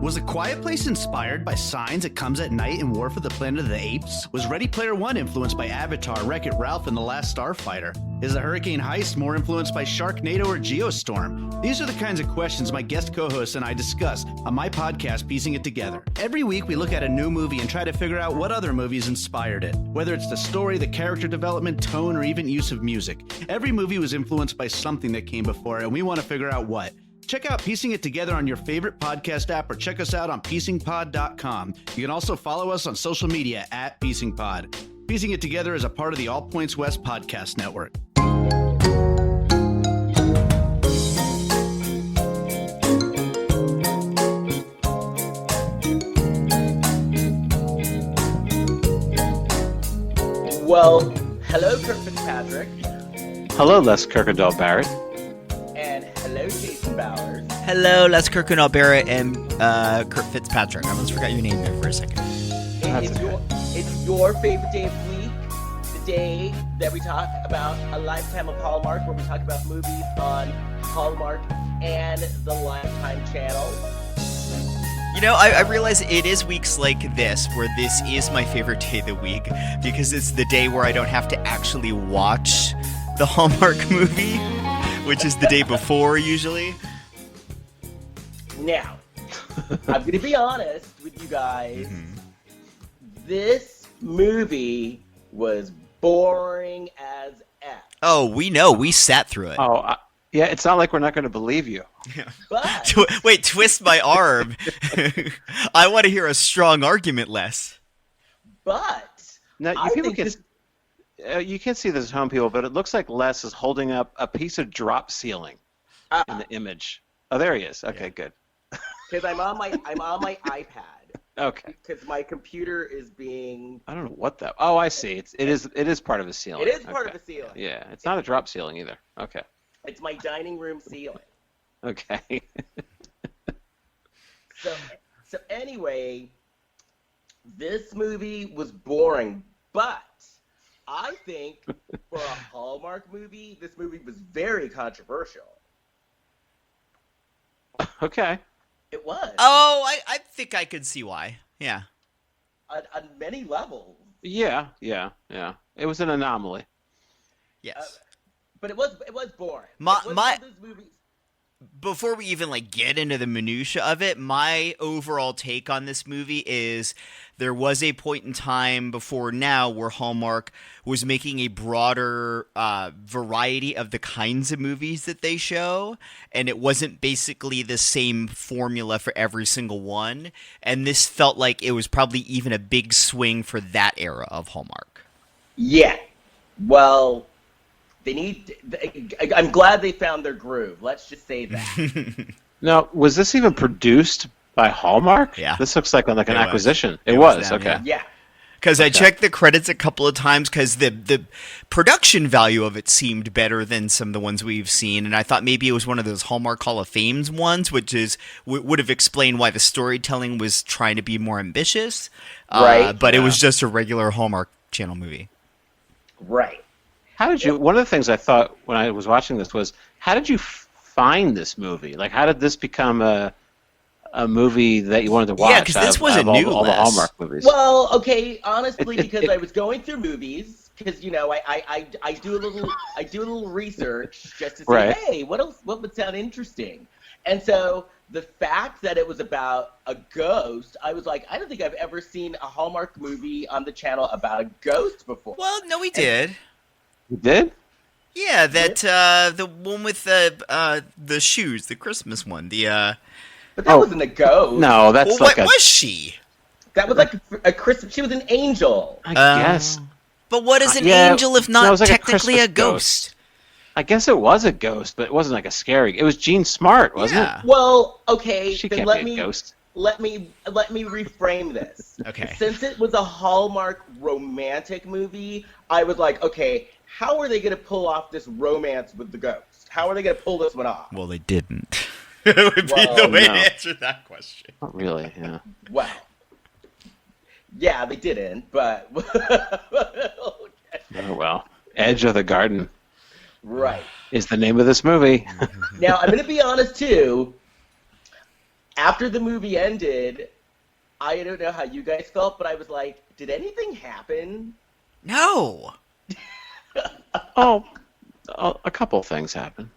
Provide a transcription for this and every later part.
Was A Quiet Place inspired by Signs, It Comes at Night, and War for the Planet of the Apes? Was Ready Player One influenced by Avatar, Wreck-It Ralph, and The Last Starfighter? Is The Hurricane Heist more influenced by Sharknado or Geostorm? These are the kinds of questions my guest co-hosts and I discuss on my podcast, Piecing It Together. Every week, we look at a new movie and try to figure out what other movies inspired it. Whether it's the story, the character development, tone, or even use of music. Every movie was influenced by something that came before it, and we want to figure out what. Check out Piecing It Together on your favorite podcast app or check us out on piecingpod.com. You can also follow us on social media at piecingpod. Piecing It Together is a part of the All Points West podcast network. Well, hello, Kirk Fitzpatrick. Hello, Les Kirkendall Barrett. And hello, Jason Bowers. Hello, Les Kirkendall Barrett and Kurt Fitzpatrick. I almost forgot your name there for a second. It's your favorite day of the week, the day that we talk about A Lifetime of Hallmark, where we talk about movies on Hallmark and the Lifetime channel. You know, I realize it is weeks like this where this is my favorite day of the week because it's the day where I don't have to actually watch the Hallmark movie, which is the day before usually. Now, I'm going to be honest with you guys. Mm-hmm. This movie was boring as F. Oh, we know. We sat through it. Oh, yeah, it's not like we're not going to believe you. Yeah. But... Wait, twist my arm. I want to hear a strong argument, Les. But now, you can't see this at home, people, but it looks like Les is holding up a piece of drop ceiling in the image. Oh, there he is. Okay, good. Because I'm on my iPad. Okay. Because my computer is being. I don't know what that. Oh, I see. It is part of a ceiling. It is part of a ceiling. Yeah, it's not a drop ceiling either. Okay. It's my dining room ceiling. Okay. So anyway, this movie was boring, but I think for a Hallmark movie, this movie was very controversial. Okay. It was. Oh, I think I could see why. Yeah. On many levels. Yeah. It was an anomaly. Yes. But it was boring. Before we even get into the minutia of it, my overall take on this movie is there was a point in time before now where Hallmark was making a broader variety of the kinds of movies that they show, and it wasn't basically the same formula for every single one. And this felt like it was probably even a big swing for that era of Hallmark. Yeah. Well, I'm glad they found their groove. Let's just say that. Now, was this even produced by Hallmark? Yeah. This looks like an acquisition. It was them, okay. Yeah. Because I checked the credits a couple of times because the production value of it seemed better than some of the ones we've seen, and I thought maybe it was one of those Hallmark Hall of Fame ones, which would have explained why the storytelling was trying to be more ambitious. Right. But it was just a regular Hallmark Channel movie. Right. How did you? One of the things I thought when I was watching this was, how did you find this movie? Like, how did this become a movie that you wanted to watch? Yeah, because this wasn't new. All the Hallmark movies. Well, okay, honestly, because I was going through movies, because I do a little research just to say, right. Hey, what would sound interesting, and so the fact that it was about a ghost, I was like, I don't think I've ever seen a Hallmark movie on the channel about a ghost before. Well, no, we did. You did? Yeah, that the one with the shoes, the Christmas one. But that wasn't a ghost. No, that's what was she? That was like a Christmas. She was an angel. I guess. But what is an angel if not like technically a ghost? I guess it was a ghost, but it wasn't like a scary. It was Jean Smart, wasn't it? Well, okay. She then can't be a ghost. Let me reframe this. Okay. Since it was a Hallmark romantic movie, I was like, okay, how are they going to pull off this romance with the ghost? How are they going to pull this one off? Well, they didn't. It would be the way to answer that question. Not really, yeah. Well, yeah, they didn't, but... Oh, well. Edge of the Garden. Right. Is the name of this movie. Now, I'm going to be honest, too. After the movie ended, I don't know how you guys felt, but I was like, did anything happen? No. Oh, a couple things happened.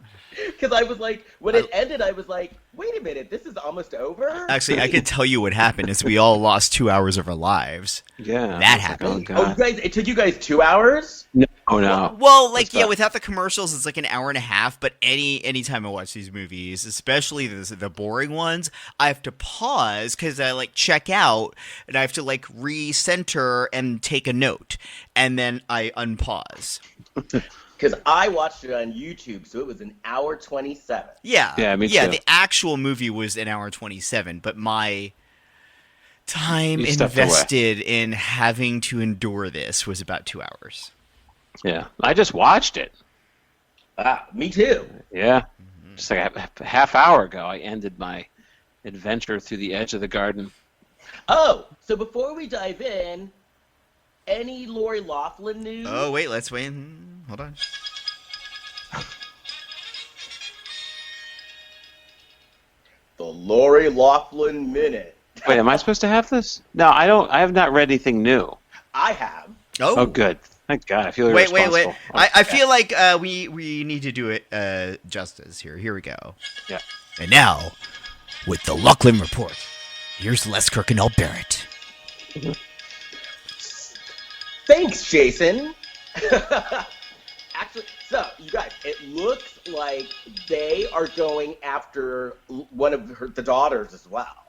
Because I was like, when it ended, I was like, wait a minute, this is almost over? Actually, I could tell you what happened is we all lost 2 hours of our lives. Yeah. That it's like, happened. oh, Oh, God. it took you guys 2 hours? No, no. Well, like, What's yeah, that? without the commercials, it's like an hour and a half. But any time I watch these movies, especially the boring ones, I have to pause because I like check out and I have to like recenter and take a note, and then I unpause. Because I watched it on YouTube, so it was an hour 27. Yeah, Yeah, me yeah. too. The actual movie was an hour 27, but my time You stepped away. invested in having to endure this was about 2 hours. Yeah. I just watched it. Me too. Yeah. Just like a half hour ago, I ended my adventure through the edge of the garden. Oh, so before we dive in, any Lori Loughlin news? Oh wait, let's wait. Hold on. The Lori Loughlin Minute. Wait, am I supposed to have this? No, I don't. I have not read anything new. I have. Oh, good. Thank God. I feel Wait. irresponsible. I feel like we need to do it justice here. Here we go. Yeah. And now, with the Loughlin Report, here's Les Kirkendall Barrett. Thanks, Jason. Actually, so, you guys, it looks like they are going after one of the daughters as well.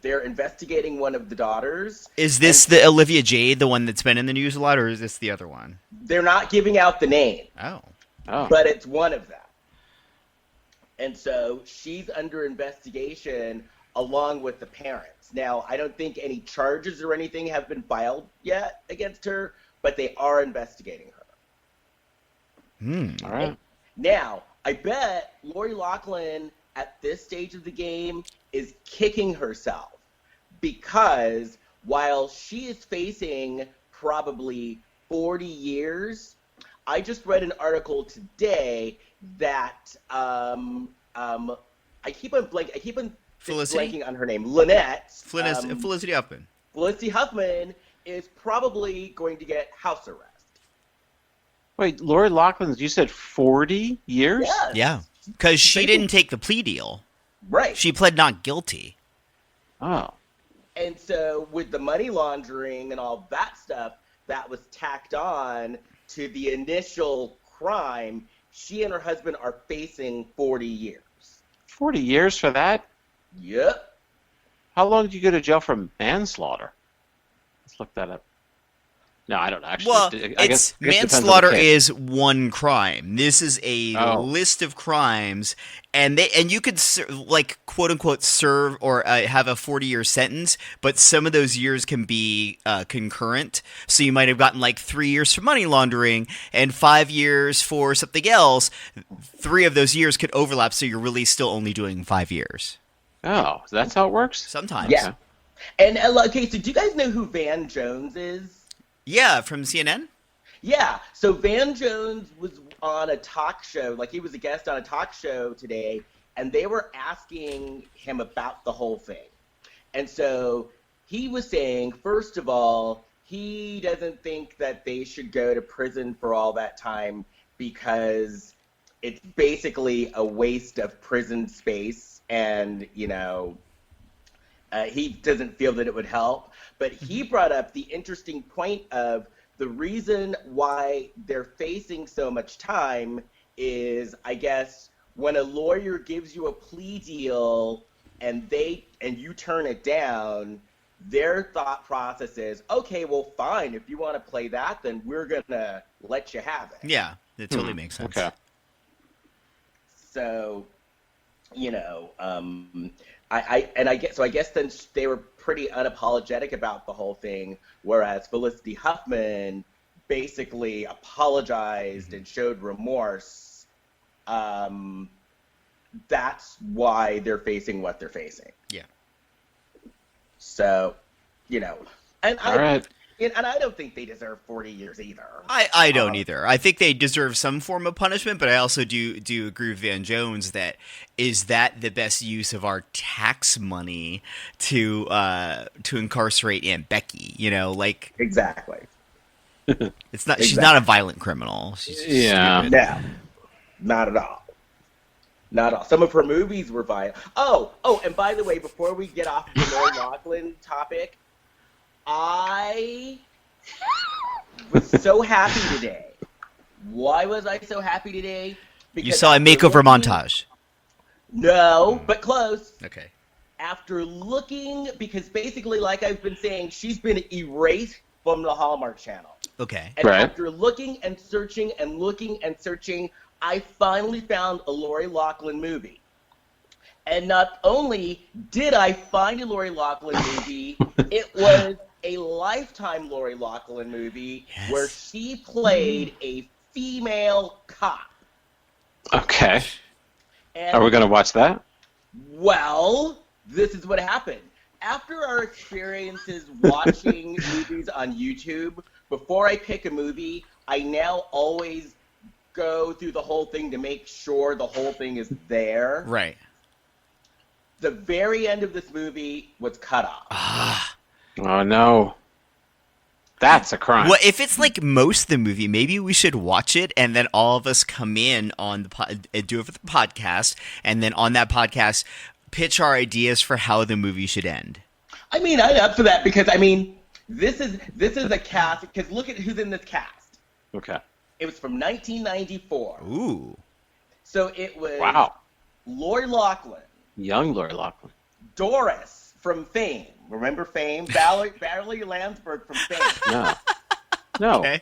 They're investigating one of the daughters. Is this the Olivia Jade, the one that's been in the news a lot, or is this the other one? They're not giving out the name, Oh. but it's one of them. And so she's under investigation along with the parents. Now, I don't think any charges or anything have been filed yet against her, but they are investigating her. All right. Now, I bet Lori Loughlin at this stage of the game is kicking herself because while she is facing probably 40 years, I just read an article today that I keep on Felicity? blanking on her name. Lynette. Felicity Huffman. Felicity Huffman is probably going to get house arrest. Wait, Lori Loughlin, you said 40 years? Yes. Yeah. Because she Thank you. didn't take the plea deal. Right. She pled not guilty. Oh. And so with the money laundering and all that stuff that was tacked on to the initial crime, she and her husband are facing 40 years. 40 years for that? Yep. How long did you go to jail for manslaughter? Let's look that up. No, I don't actually. Well, I guess it depends on the manslaughter case. is one crime. This is a list of crimes, and you could like quote unquote serve or have a 40-year sentence, but some of those years can be concurrent. So you might have gotten like 3 years for money laundering and 5 years for something else. 3 of those years could overlap, so you're really still only doing 5 years. Oh, so that's how it works? Sometimes. Yeah. And okay, so do you guys know who Van Jones is? Yeah, from CNN? Yeah. So Van Jones was on a talk show, like he was a guest on a talk show today, and they were asking him about the whole thing. And so he was saying, first of all, he doesn't think that they should go to prison for all that time because it's basically a waste of prison space and, you know, he doesn't feel that it would help. But he brought up the interesting point of the reason why they're facing so much time is, I guess, when a lawyer gives you a plea deal and you turn it down, their thought process is, okay, well, fine. If you want to play that, then we're going to let you have it. Yeah, it totally makes sense. Okay. So, you know, I guess then they were pretty unapologetic about the whole thing, whereas Felicity Huffman basically apologized and showed remorse. That's why they're facing what they're facing. Yeah. So, you know, and All right. And I don't think they deserve 40 years either. I don't either. I think they deserve some form of punishment, but I also do agree with Van Jones that is that the best use of our tax money to incarcerate Aunt Becky? You know, like Exactly. it's not. She's not a violent criminal. She's stupid. No, not at all. Not at all. Some of her movies were violent. Oh, and by the way, before we get off the Lori Loughlin topic, I was so happy today. Why was I so happy today? Because You saw a makeover montage. No, but close. Okay. After looking, because basically, like I've been saying, she's been erased from the Hallmark Channel. Okay. And Right. after looking and searching and looking and searching, I finally found a Lori Loughlin movie. And not only did I find a Lori Loughlin movie, it was a Lifetime Lori Loughlin movie where she played a female cop. Okay. And, Are we going to watch that? well, this is what happened. After our experiences watching movies on YouTube, before I pick a movie, I now always go through the whole thing to make sure the whole thing is there. Right. The very end of this movie was cut off. Oh, no. That's a crime. Well, if it's like most of the movie, maybe we should watch it, and then all of us come in on the do it for the podcast, and then on that podcast, pitch our ideas for how the movie should end. I mean, I'm up for that because, I mean, this is a cast, because look at who's in this cast. Okay. It was from 1994. Ooh. So it was Wow. Lori Loughlin, Young Lori Loughlin. Doris from Fame. Remember Fame? Valerie Lansburg from Fame. No. No. Okay.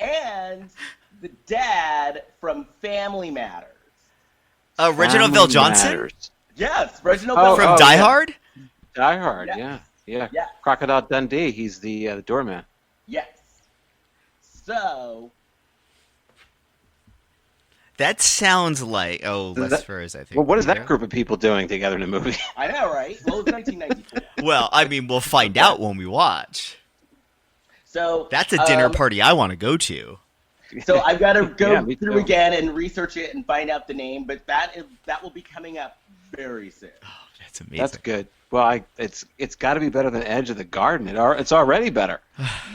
And the dad from Family Matters. Reginald Family Bell Johnson Matters. Yes, Reginald Oh, Bell from oh, Die yeah. Hard. Die Hard, Yes. yeah. Yeah. Crocodile Dundee, he's the doorman. Yes. So, That sounds like Les that- Furs, I think. Well, what is Yeah. that group of people doing together in a movie? I know, right? Well, it's 1994. Well, I mean, we'll find out when we watch. So That's a dinner party I want to go to. So I've got to go Yeah, me through too. again and research it and find out the name, but that will be coming up very soon. That's amazing. That's good. Well, it's got to be better than Edge of the Garden. It's already better.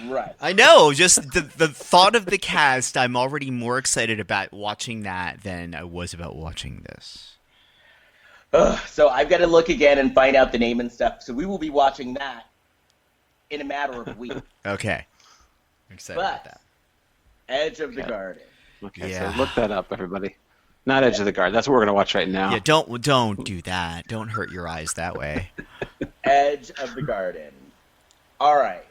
Right. I know. Just the thought of the cast, I'm already more excited about watching that than I was about watching this. So I've got to look again and find out the name and stuff. So we will be watching that in a matter of weeks. Okay. I'm excited about that. Edge of the Okay. Garden. Okay, Yeah. so look that up, everybody. Not Edge of the Garden. That's what we're going to watch right now. Yeah, don't do that. Don't hurt your eyes that way. Edge of the Garden. All right.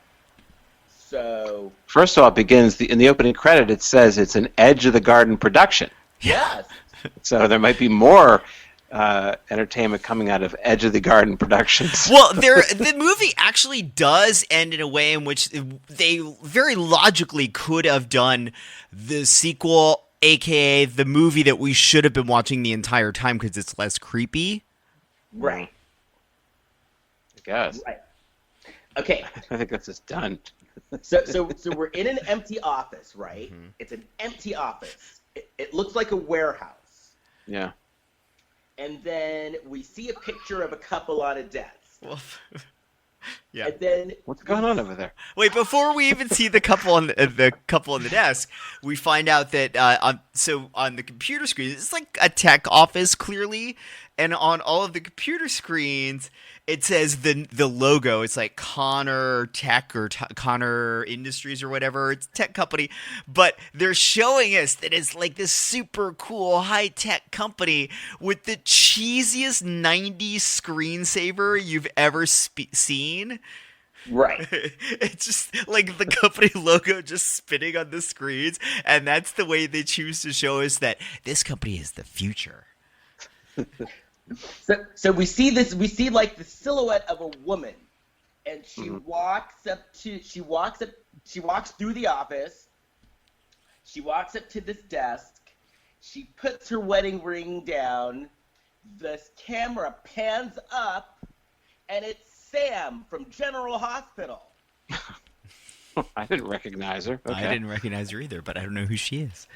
So, First of all, it begins in the opening credit. It says it's an Edge of the Garden production. yes. So there might be more entertainment coming out of Edge of the Garden Productions. Well, the movie actually does end in a way in which they very logically could have done the sequel, aka the movie that we should have been watching the entire time because it's less creepy. Right. I guess. Right. Okay. I think that's just done. So we're in an empty office, right? Mm-hmm. It's an empty office. It looks like a warehouse. Yeah. And then we see a picture of a couple on a desk. Well, yeah. And then What's going on over there? Wait, before we even see the couple on the desk, we find out that on the computer screen, it's like a tech office clearly, and on all of the computer screens, it says the logo. It's like Connor Tech or Connor Industries or whatever. It's a tech company, but they're showing us that it's like this super cool high tech company with the cheesiest '90s screensaver you've ever seen. right. It's just like the company logo just spinning on the screens, and that's the way they choose to show us that this company is the future. So we see like the silhouette of a woman, and she walks through the office. She walks up to this desk. She puts her wedding ring down. The camera pans up, and it's Sam from General Hospital. I didn't recognize her. Okay. I didn't recognize her either, but I don't know who she is.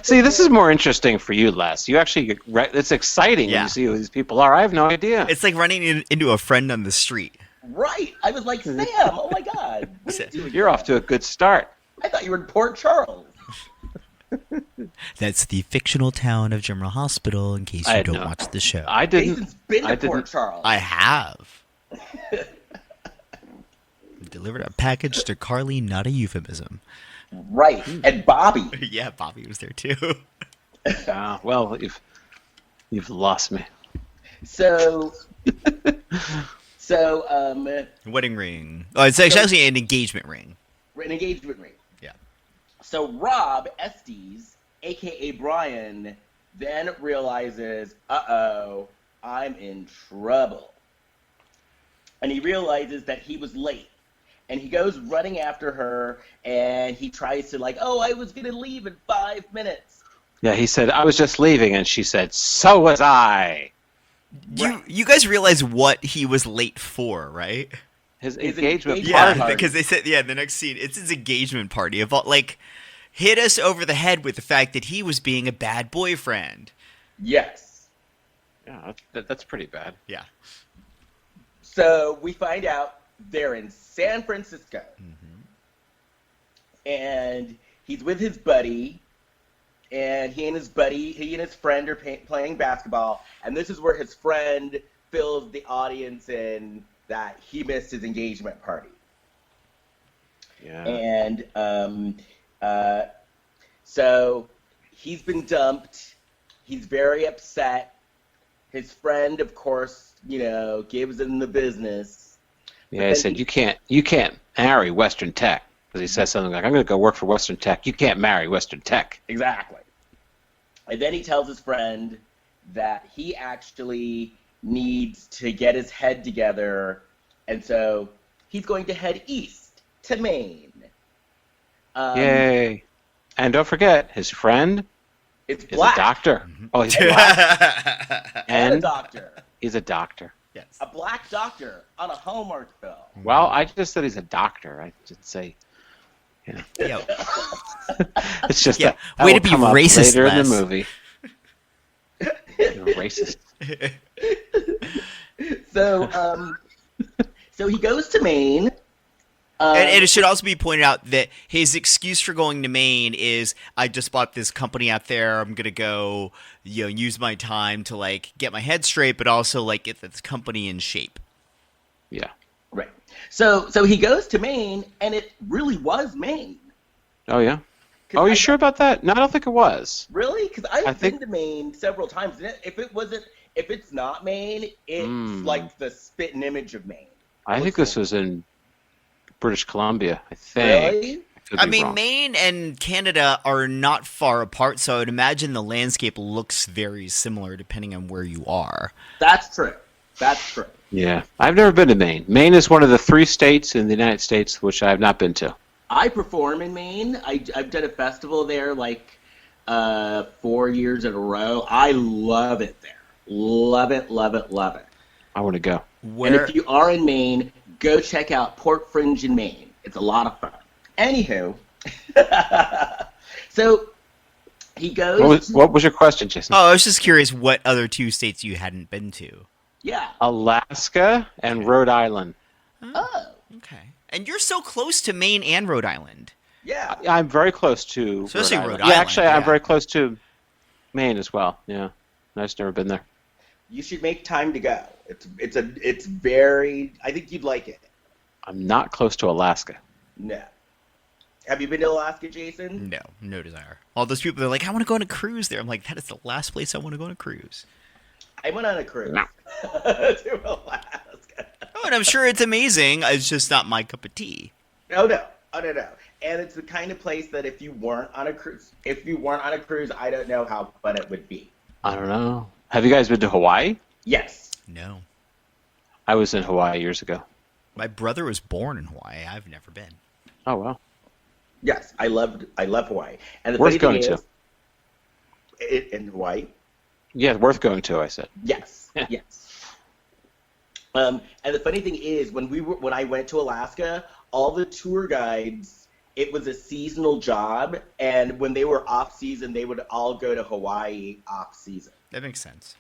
See, this is more interesting for you, Les. You actually, it's exciting when Yeah. you see who these people are. I have no idea. It's like running into a friend on the street. Right. I was like, Sam, oh my God. What are you doing? You're off to a good start. I thought you were in Port Charles. That's the fictional town of General Hospital, in case I you had don't no- watch the show. I didn't. Jason's been I to Port didn't. Charles. I have. Delivered a package to Carly, not a euphemism. Right. And Bobby. Yeah, Bobby was there too. Well, you've lost me. So, Wedding ring. Oh, it's actually an engagement ring. an engagement ring. Yeah. So Rob Estes, a.k.a. Brian, then realizes, uh-oh, I'm in trouble. And he realizes that he was late. And he goes running after her, and he tries to I was going to leave in 5 minutes. Yeah, he said, I was just leaving, and she said, so was I. You guys realize what he was late for, right? His His engagement engagement party. Because they said, the next scene, it's his engagement party. Of all, hit us over the head with the fact that he was being a bad boyfriend. Yes. Yeah, that's pretty bad. Yeah. So we find out they're in San Francisco. And he's with his buddy. And he and his friend are playing basketball. And this is where his friend fills the audience in that he missed his engagement party. Yeah. And so he's been dumped. He's very upset. His friend, of course, gives him the business. Yeah, he said, you can't marry Western Tech. Because he says something like, I'm going to go work for Western Tech. You can't marry Western Tech. Exactly. And then he tells his friend that he actually needs to get his head together, and so he's going to head east to Maine. Yay. And don't forget, his friend It's is black. a doctor. Oh, he's black. And a And doctor. he's a doctor. Yes. A black doctor on a Hallmark film. Well, I just said he's a doctor. I didn't say... Yeah. It's just Yeah, that way will to be come up racist, later in Les. the movie. You're racist. So he goes to Maine. And it should also be pointed out that his excuse for going to Maine is, I just bought this company out there. I'm gonna go, use my time to get my head straight, but also get this company in shape. Yeah. Right. So he goes to Maine, and it really was Maine. Oh, yeah? Oh, you sure about that? No, I don't think it was. Really? Because I've think- been to Maine several times. And if it's not Maine, it's like the spitting image of Maine. I think this was in British Columbia, I think. Really? Could I be mean, wrong. Maine and Canada are not far apart, so I would imagine the landscape looks very similar depending on where you are. That's true. That's true. Yeah. I've never been to Maine. Maine is one of the 3 states in the United States which I have not been to. I perform in Maine. I've done a festival there 4 years in a row. I love it there. Love it, love it, love it. I want to go. And if you are in Maine, go check out Port Fringe in Maine. It's a lot of fun. Anywho, so he goes. What was your question, Jason? Oh, I was just curious what other 2 states you hadn't been to. Yeah. Alaska and Rhode Island. Oh. Okay. And you're so close to Maine and Rhode Island. Yeah. I'm very close to Especially Rhode Rhode Island. Island, Yeah, actually, yeah. I'm very close to Maine as well. Yeah. I've just never been there. You should make time to go. It's very. I think you'd like it. I'm not close to Alaska. No. Have you been to Alaska, Jason? No, no desire. All those people, they're like, I want to go on a cruise there. I'm like, that is the last place I want to go on a cruise. I went on a cruise No. to Alaska. Oh, and I'm sure it's amazing. It's just not my cup of tea. Oh no. And it's the kind of place that if you weren't on a cruise, I don't know how fun it would be. I don't know. Have you guys been to Hawaii? Yes. No. I was in Hawaii years ago. My brother was born in Hawaii. I've never been. Oh, well. Yes. I love Hawaii. And the Worth funny thing going is, in Hawaii. Yeah, worth going to, I said. Yes. Yes. And the funny thing is, when I went to Alaska, all the tour guides, it was a seasonal job, and when they were off season, they would all go to Hawaii off season. That makes sense.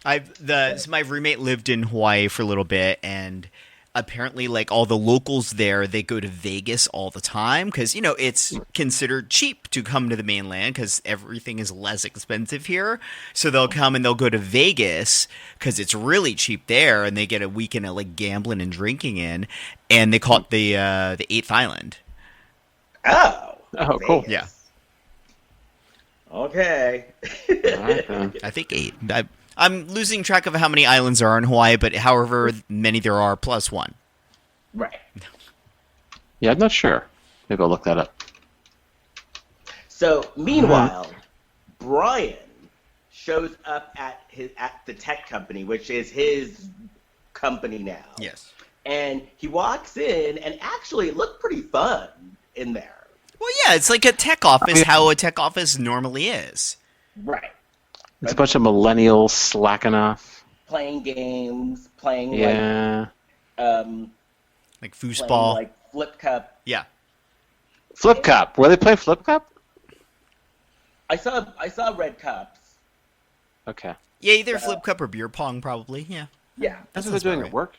So my roommate lived in Hawaii for a little bit, and apparently, like, all the locals there, they go to Vegas all the time because, you know, it's considered cheap to come to the mainland because everything is less expensive here. So they'll come and they'll go to Vegas because it's really cheap there, and they get a weekend of, like, gambling and drinking in, and they call it the Eighth Island. Oh, cool. Vegas. Yeah. Okay. I I think 8. I'm losing track of how many islands there are in Hawaii, but however many there are, plus 1. Right. Yeah, I'm not sure. Maybe I'll look that up. So, meanwhile, Brian shows up at the tech company, which is his company now. Yes. And he walks in, and actually, it looked pretty fun in there. Well, yeah, it's like a tech office, how a tech office normally is. Right. It's a bunch of millennials slacking off. Playing games, playing Yeah. Like foosball. like Flip Cup. Yeah. Flip Cup. Were they playing Flip Cup? I saw red cups. Okay. Yeah, either flip cup or beer pong, probably. Yeah. Yeah. That's what they're doing at work?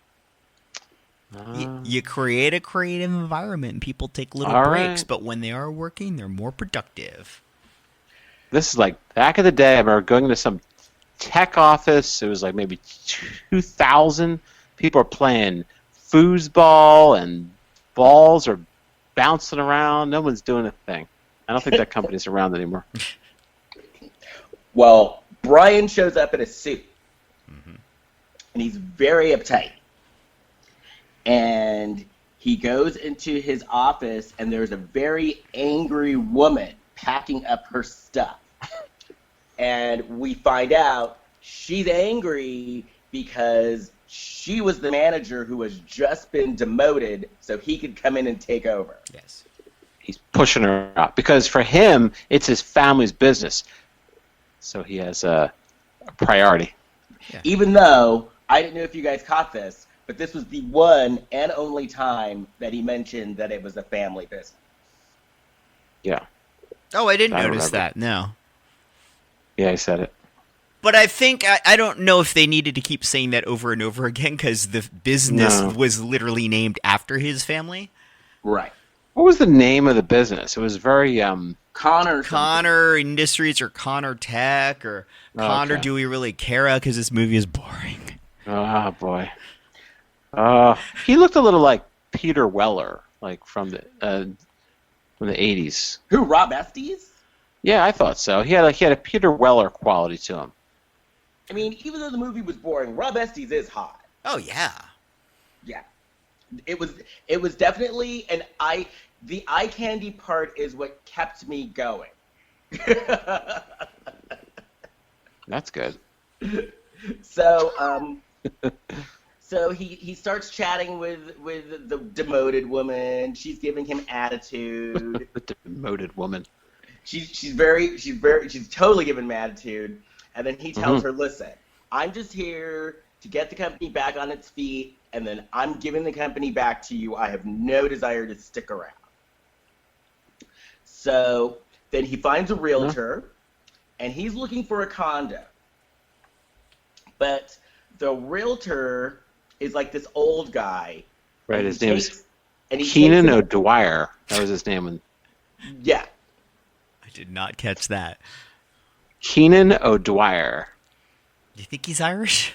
You create a creative environment and people take little All breaks, right. but when they are working, they're more productive. This is like back in the day. I remember going to some tech office. It was like maybe 2,000 people are playing foosball and balls are bouncing around. No one's doing a thing. I don't think that company's around anymore. Well, Brian shows up in a suit, and he's very uptight. And he goes into his office, and there's a very angry woman packing up her stuff. And we find out she's angry because she was the manager who has just been demoted so he could come in and take over. Yes. He's pushing her out because for him, it's his family's business. So he has a priority. Yeah. Even though, I didn't know if you guys caught this, but this was the one and only time that he mentioned that it was a family business. Yeah. Oh, I didn't I notice remember. that. No. Yeah, he said it. But I think, I don't know if they needed to keep saying that over and over again because the business No. was literally named after his family. Right. What was the name of the business? It was very Connor. Connor Industries or Connor Tech or Connor okay. Do We Really Care? Because this movie is boring. Oh boy. He looked a little like Peter Weller, like from the 80s. Who, Rob Estes? Yeah, I thought so. He had a Peter Weller quality to him. I mean, even though the movie was boring, Rob Estes is hot. Oh, yeah. Yeah. It was definitely the eye candy part is what kept me going. That's good. So so he starts chatting with the demoted woman. She's giving him attitude. The demoted woman. She's totally giving him attitude. And then he tells her, listen, I'm just here to get the company back on its feet, and then I'm giving the company back to you. I have no desire to stick around. So then he finds a realtor, and he's looking for a condo. But the realtor is like this old guy. Right, his name is takes Keenan him- O'Dwyer. That was his name. Yeah. I did not catch that. Keenan O'Dwyer. Do you think he's Irish?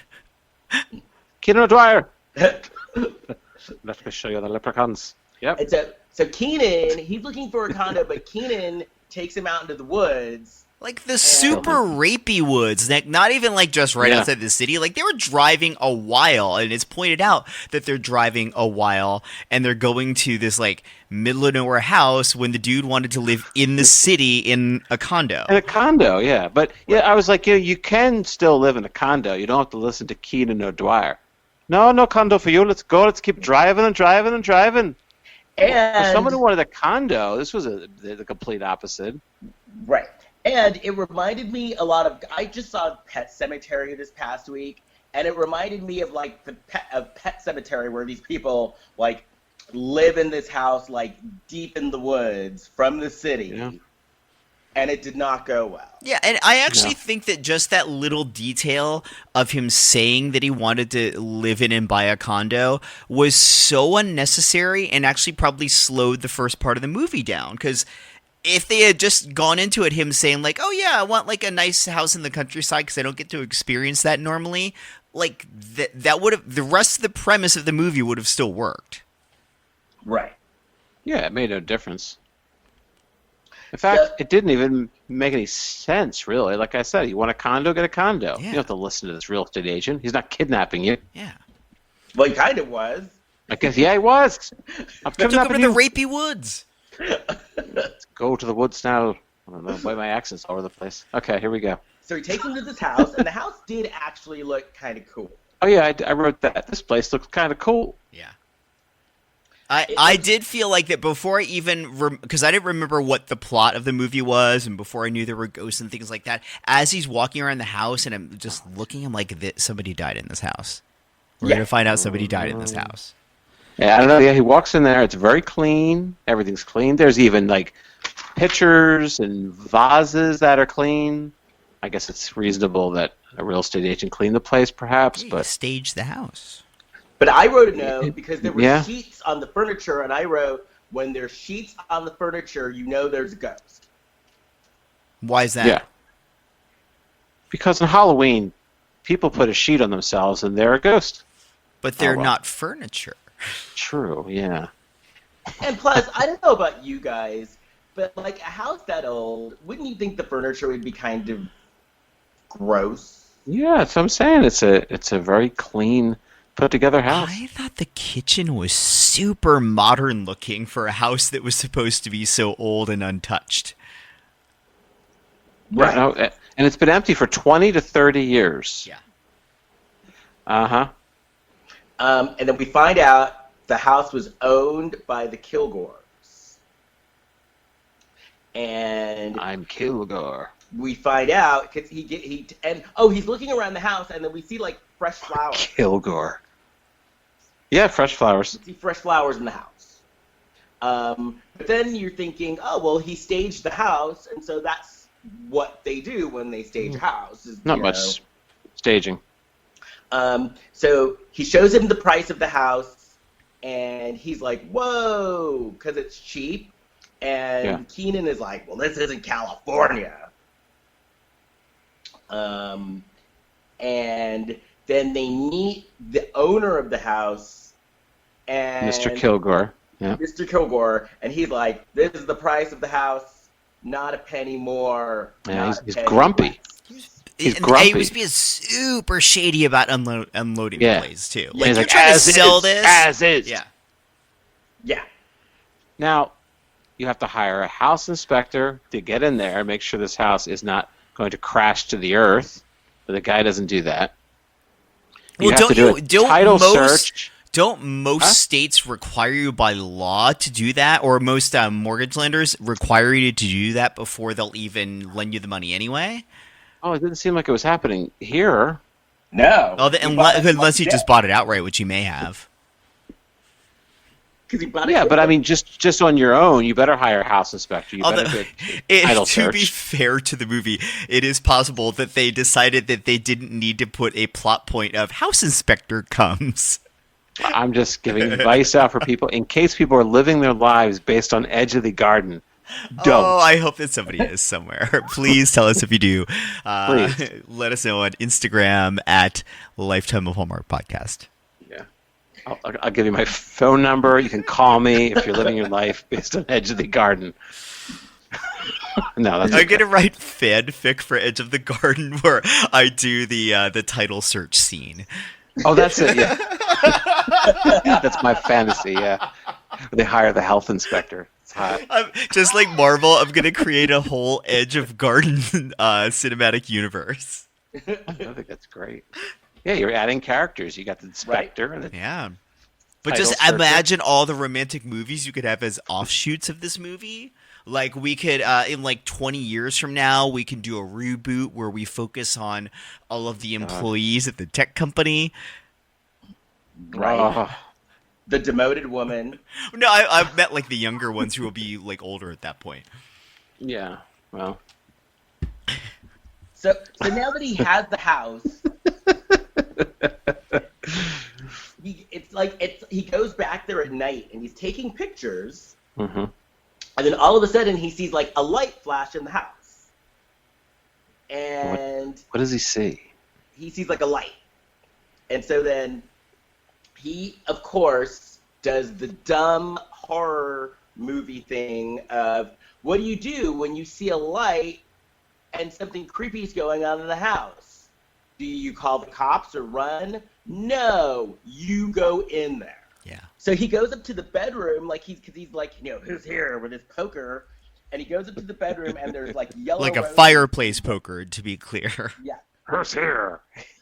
Keenan O'Dwyer. Let me show you the leprechauns. Yep. And so Keenan, he's looking for a condo, but Keenan takes him out into the woods. Like the super rapey woods, like not even like just right Yeah. outside the city. Like they were driving a while, and it's pointed out that they're driving a while, and they're going to this like middle of nowhere house when the dude wanted to live in the city in a condo. In a condo, yeah. But yeah, I was like, you can still live in a condo. You don't have to listen to Keenan O'Dwyer. No condo for you. Let's go. Let's keep driving and driving and driving. For And someone who wanted a condo, this was the complete opposite. right. And it reminded me a lot of. I just saw Pet Cemetery this past week, and it reminded me of like Pet Cemetery, where these people like live in this house like deep in the woods from the city. Yeah. And it did not go well. Yeah, and I actually No. think that just that little detail of him saying that he wanted to live in and buy a condo was so unnecessary and actually probably slowed the first part of the movie down. Because if they had just gone into it, him saying like, "Oh yeah, I want like a nice house in the countryside because I don't get to experience that normally," like that would have the rest of the premise of the movie would have still worked. Right. Yeah, it made no difference. In fact, it didn't even make any sense, really. Like I said, you want a condo, get a condo. Yeah. You don't have to listen to this real estate agent. He's not kidnapping you. Yeah, Well, he kind of was. I guess, yeah, he was. I'm took him kidnapping to the you. rapey woods. Go to the woods now. I don't know why my accent's all over the place. Okay, here we go. So he takes him to this house, and the house did actually look kind of cool. Oh, yeah, I wrote that. This place looks kind of cool. Yeah. I did feel like that before I even because I didn't remember what the plot of the movie was, and before I knew there were ghosts and things like that. As he's walking around the house, and I'm just looking, I'm like, somebody died in this house. We're gonna find out somebody died in this house. Yeah, I don't know. Yeah, he walks in there. It's very clean. Everything's clean. There's even, like, pictures and vases that are clean. I guess it's reasonable that a real estate agent cleaned the place, perhaps, Hey, but... stage the house. But I wrote a note because there were Yeah. sheets on the furniture, and I wrote, when there's sheets on the furniture, you know there's a ghost. Why is that? Yeah. Because on Halloween, people put a sheet on themselves and they're a ghost. But they're Oh, well. not furniture. True, yeah. And plus, I don't know about you guys, but like a house that old, wouldn't you think the furniture would be kind of gross? Yeah, that's what I'm saying. It's a very clean, put together house. I thought the kitchen was super modern looking for a house that was supposed to be so old and untouched. Yeah, no, and it's been empty for 20 to 30 years. Yeah. Uh-huh. And then we find out the house was owned by the Kilgores. And I'm Kilgore. we find out because he's looking around the house, and then we see like fresh flowers. Kilgore. Yeah, fresh flowers. See fresh flowers in the house. But then you're thinking, oh well, he staged the house, and so that's what they do when they stage a house. Is, Not you much know. staging. So he shows him the price of the house, and he's like, whoa, because it's cheap. And Yeah. Keenan is like, well, this isn't California. And then they meet the owner of the house, and Mr. Kilgore. Yeah. Mr. Kilgore, and he's like, this is the price of the house, not a penny more. Yeah, not a he's penny grumpy. less. He's And grumpy. he was being super shady about unloading Yeah. the place too. Yeah, Like he's you're like, trying to as sell is, this. as is. Yeah. Yeah. Now, you have to hire a house inspector to get in there and make sure this house is not going to crash to the earth. But the guy doesn't do that. Well, have to do a title search. Don't most states require you by law to do that, or most mortgage lenders require you to do that before they'll even lend you the money anyway? Oh, it didn't seem like it was happening here. No. Oh, He bought it unless he like just bought it outright, which he may have. Because he bought it. Yeah, but I mean, just on your own, you better hire a house inspector. You Although, better do a title to be search. fair to the movie, it is possible that they decided that they didn't need to put a plot point of house inspector comes. I'm just giving advice out for people in case people are living their lives based on Edge of the Garden. Don't. Oh, I hope that somebody is somewhere. Please tell us if you do. Please. Let us know on Instagram at Lifetime of Hallmark Podcast. Yeah. I'll give you my phone number. You can call me if you're living your life based on Edge of the Garden. No, that's I'm gonna write fanfic for Edge of the Garden where I do the title search scene. Oh, that's it. Yeah. That's my fantasy. Yeah. They hire the health inspector. It's hot. Just like Marvel, I'm gonna create a whole Edge of Garden cinematic universe. I think that's great. Yeah, you're adding characters. You got the inspector and the Yeah. But Title just searcher. imagine all the romantic movies you could have as offshoots of this movie. Like we could, in like 20 years from now, we can do a reboot where we focus on all of the employees at the tech company. Right. Oh, the demoted woman. No, I've met like the younger ones who will be like older at that point. Yeah. Well. So now that he has the house, he goes back there at night and he's taking pictures, Mm-hmm. and then all of a sudden he sees like a light flash in the house, and What does he see? he sees like a light, and so then he, of course, does the dumb horror movie thing of, what do you do when you see a light and something creepy is going on in the house? Do you call the cops or run? No, you go in there. Yeah. So he goes up to the bedroom, because he's like, who's here with his poker? And he goes up to the bedroom, and there's like yellow Like a roses. fireplace poker, to be clear. Yeah. Who's here?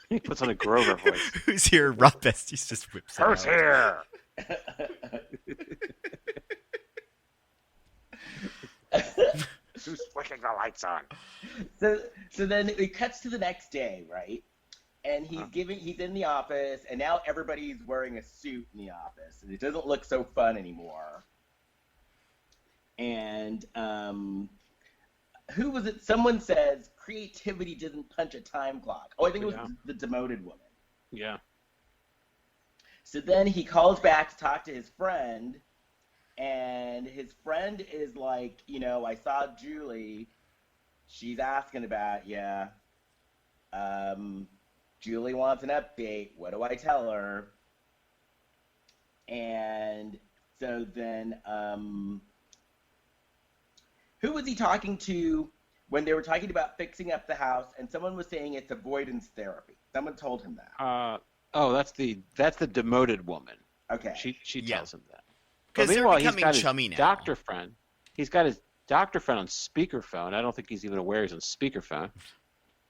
He puts on a Grover voice. Who's here? Rob Estes just whips it Who's out. here? Who's flicking the lights on? So then it cuts to the next day, right? And he's in the office, and now everybody's wearing a suit in the office, and it doesn't look so fun anymore. And who was it? Someone says creativity doesn't punch a time clock. Oh, I think it was the demoted woman. Yeah. So then he calls back to talk to his friend, and his friend is like, I saw Julie. She's asking about you. Julie wants an update. What do I tell her? And so then, who was he talking to when they were talking about fixing up the house? And someone was saying it's avoidance therapy. Someone told him that. That's the demoted woman. Okay. She tells him that. Because they're meanwhile, becoming he's got chummy his now. doctor friend. He's got his doctor friend on speakerphone. I don't think he's even aware he's on speakerphone.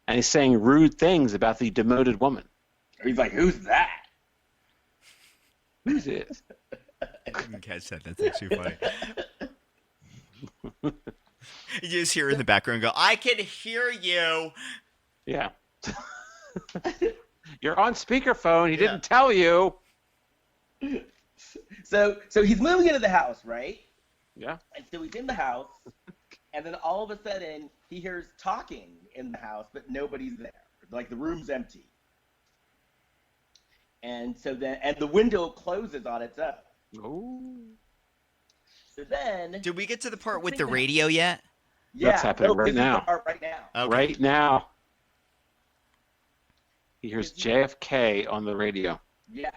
And he's saying rude things about the demoted woman. He's like, who's that? Who's this? I didn't catch that. That's actually funny. You just hear in the background go, I can hear you. Yeah. You're on speakerphone. He didn't tell you. So he's moving into the house, right? Yeah. And so he's in the house, and then all of a sudden he hears talking in the house, but nobody's there. Like the room's empty. And so then, the window closes on its own. Ooh. So then, Did we get to the part with the radio yet? That's happening right this is the now. part right now. Okay. Right now. He hears JFK on the radio. Yeah.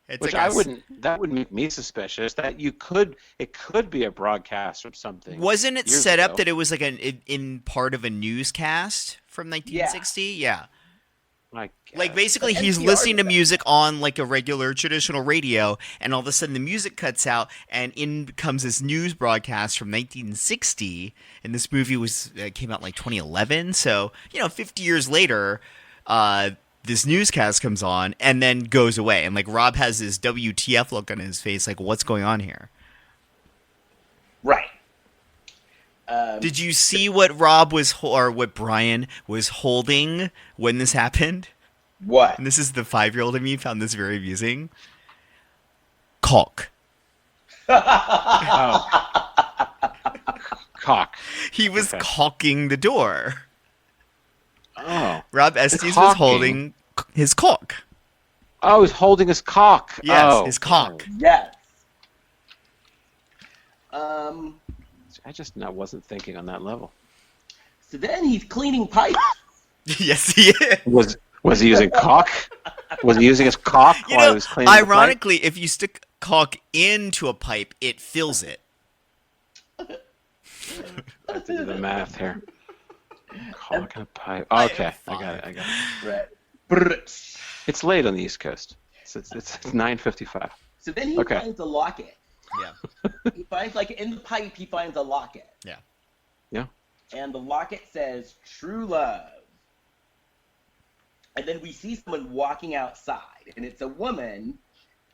It's Which like that wouldn't make me suspicious. It could be a broadcast or something. Wasn't it years set up ago. that it was like in part of a newscast from 1960? Yeah. Like basically he's NPR listening to did that. music on like a regular traditional radio, and all of a sudden the music cuts out and in comes this news broadcast from 1960, and this movie came out in like 2011, so 50 years later this newscast comes on and then goes away, and like Rob has this WTF look on his face, like what's going on here? Right. Did you see what what Brian was holding when this happened? What? And this is the 5-year-old in me found this very amusing. Caulk. Cock. He was caulking the door. Oh. Rob Estes was Caulking. holding his caulk. Oh, he's holding his cock. Yes, his caulk. Yes. I just wasn't thinking on that level. So then he's cleaning pipes. Yes, he is. Was he using cock? Was he using his cock while he was cleaning ironically, if you stick caulk into a pipe, it fills it. the pipe? I have to do the math here. Caulk in a pipe. Okay, I got it. Right. Brrrt. It's late on the East Coast. It's 9:55. So then he finds a locket. Yeah. He finds, in the pipe, he finds a locket. Yeah. Yeah. And the locket says, true love. And then we see someone walking outside, and it's a woman,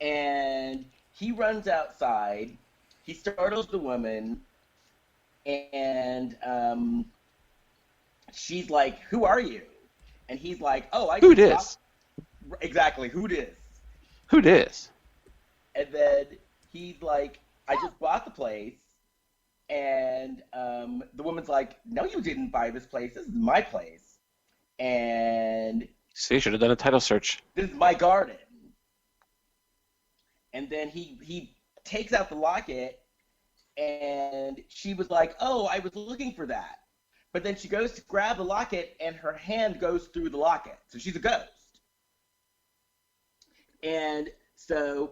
and he runs outside, he startles the woman, and she's like, who are you? And he's like, oh, I Who just dis? Exactly, who dis? Who dis? And then he's like, I just bought the place. And the woman's like, no, you didn't buy this place. This is my place. And See, should have done a title search. this is my garden. And then he takes out the locket, and she was like, oh, I was looking for that. But then she goes to grab the locket, and her hand goes through the locket. So she's a ghost. And so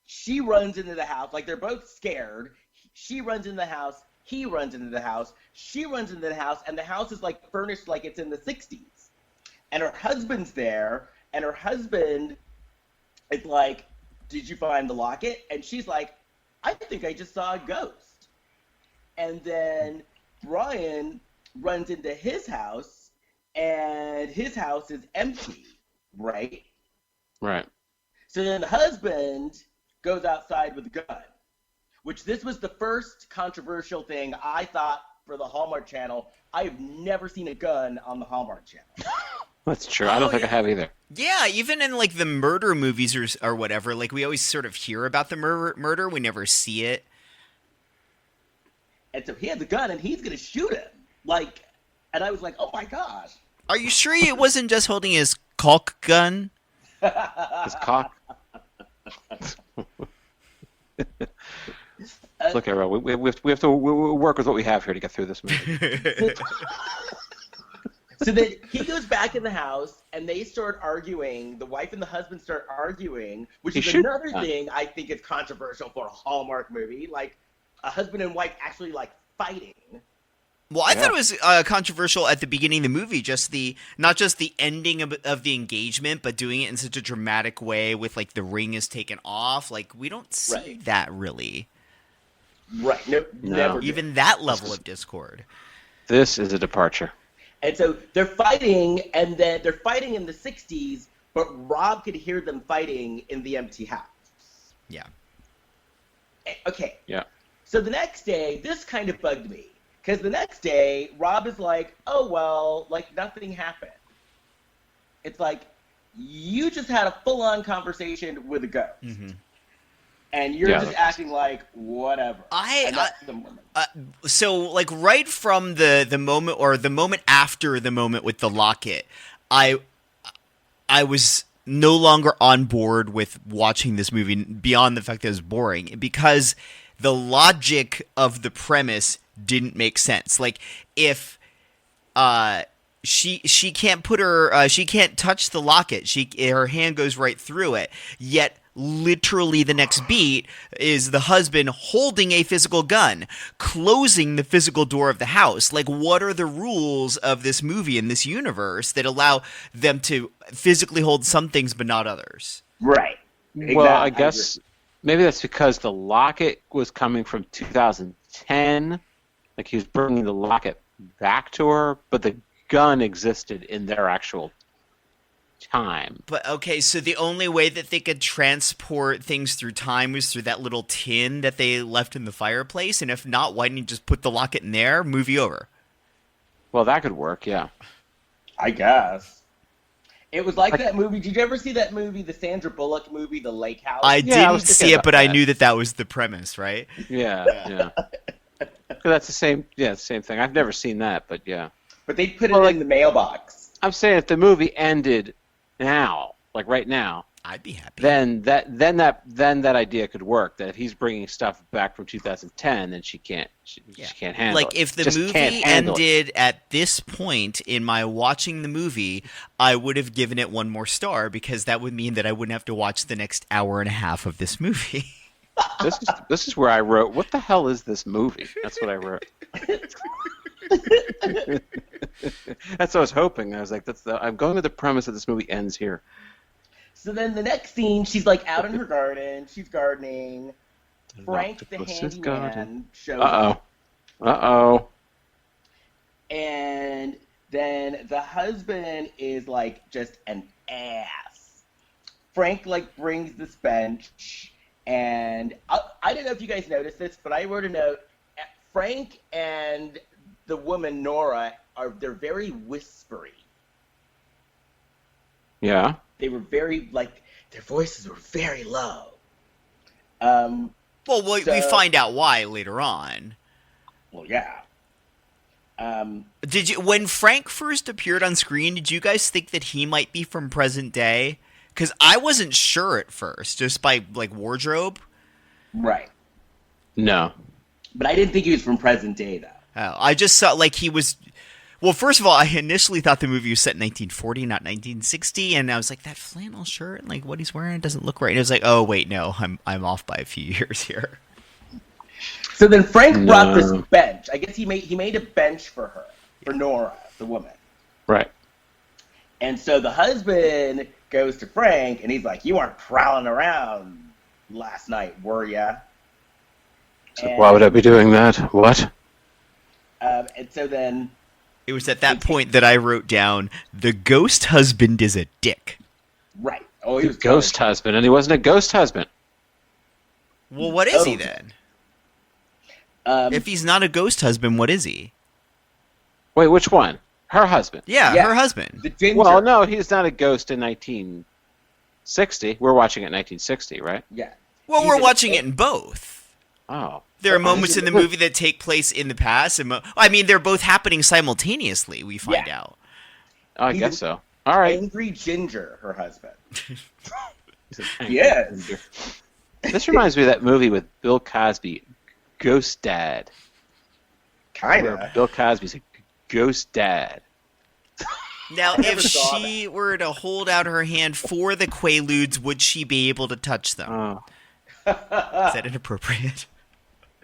she runs into the house. Like, they're both scared. She runs into the house. He runs into the house. She runs into the house. And the house is, like, furnished like it's in the 60s. And her husband's there. And her husband is like, did you find the locket? And she's like, I think I just saw a ghost. And then Brian runs into his house, and his house is empty, right? Right. So then the husband goes outside with a gun, which this was the first controversial thing I thought for the Hallmark Channel. I've never seen a gun on the Hallmark Channel. That's true. I don't think I have either. Yeah, even in like the murder movies or whatever, like we always sort of hear about the murder, we never see it. And so he has a gun, and he's going to shoot him. Like, and I was like, oh my gosh. Are you sure he wasn't just holding his caulk gun? His cock. Look, everyone, we have to work with what we have here to get through this movie. So then he goes back in the house, and they start arguing. The wife and the husband start arguing, which is another thing I think is controversial for a Hallmark movie. Like, a husband and wife actually, like, fighting. Well, I thought it was controversial at the beginning of the movie, not just the ending of the engagement, but doing it in such a dramatic way with, like, the ring is taken off. Like, we don't see that really. Right. No, never. Even that level of discord. This is a departure. And so they're fighting, and then they're fighting in the 60s, but Rob could hear them fighting in the empty house. Yeah. Okay. Yeah. So the next day, this kind of bugged me. Because the next day, Rob is like, oh, well, like, nothing happened. It's like, you just had a full-on conversation with a ghost. Mm-hmm. And you're just acting like, whatever. So, like, right from the moment, or the moment after the moment with the locket, I was no longer on board with watching this movie beyond the fact that it was boring, because the logic of the premise didn't make sense. Like, if she can't put her she can't touch the locket, her hand goes right through it, yet literally the next beat is the husband holding a physical gun, closing the physical door of the house. Like, what are the rules of this movie in this universe that allow them to physically hold some things but not others? Right. Exactly. Well, I guess maybe that's because the locket was coming from 2010. Like, he was bringing the locket back to her, but the gun existed in their actual time. But okay, so the only way that they could transport things through time was through that little tin that they left in the fireplace, and if not, why didn't you just put the locket in there? Movie over. Well, that could work, yeah. I guess. It was like that movie. Did you ever see that movie, the Sandra Bullock movie, The Lake House? I didn't see it, but I knew that was the premise, right? Yeah. That's the same thing. I've never seen that, but yeah. But they put it in the mailbox. I'm saying if the movie ended now, like right now, I'd be happy. Then that idea could work. That if he's bringing stuff back from 2010, then she can't handle it. Like, if the movie ended at this point in my watching the movie, I would have given it one more star, because that would mean that I wouldn't have to watch the next hour and a half of this movie. This is where I wrote, what the hell is this movie? That's what I wrote. That's what I was hoping. I was like, I'm going with the premise that this movie ends here. So then the next scene, she's like out in her garden, she's gardening. Frank the handyman shows up. Uh-oh. And then the husband is like just an ass. Frank like brings this bench, and I don't know if you guys noticed this, but I wrote a note. Frank and the woman Nora they're very whispery. Yeah. They were very, like, their voices were very low. Well, we find out why later on. Well, yeah. When Frank first appeared on screen, did you guys think that he might be from present day? Because I wasn't sure at first, just by like wardrobe. Right. No. But I didn't think he was from present day, though. Oh, I just saw like he was. Well, first of all, I initially thought the movie was set in 1940, not 1960, and I was like, that flannel shirt and like what he's wearing doesn't look right. And it was like, oh wait, no, I'm off by a few years here. So then Frank brought this bench. I guess he made a bench for her, for Nora, the woman. Right. And so the husband goes to Frank, and he's like, "You weren't prowling around last night, were ya?" So why would I be doing that? What? And so then... It was at that point that I wrote down, the ghost husband is a dick. Right. Oh, he was ghost husband, and he wasn't a ghost husband. Well, what is he then? If he's not a ghost husband, what is he? Wait, which one? Her husband. Yeah, her husband. The ginger. Well, no, he's not a ghost in 1960. We're watching it in 1960, right? Yeah. Well, we're watching it in both. Oh. There are moments in the movie that take place in the past. And I mean, they're both happening simultaneously, we find out. Oh, I guess so. All right. Angry Ginger, her husband. Yes. This reminds me of that movie with Bill Cosby, Ghost Dad. Kind of. Bill Cosby's a ghost dad. Now, if she were to hold out her hand for the Quaaludes, would she be able to touch them? Oh. Is that inappropriate?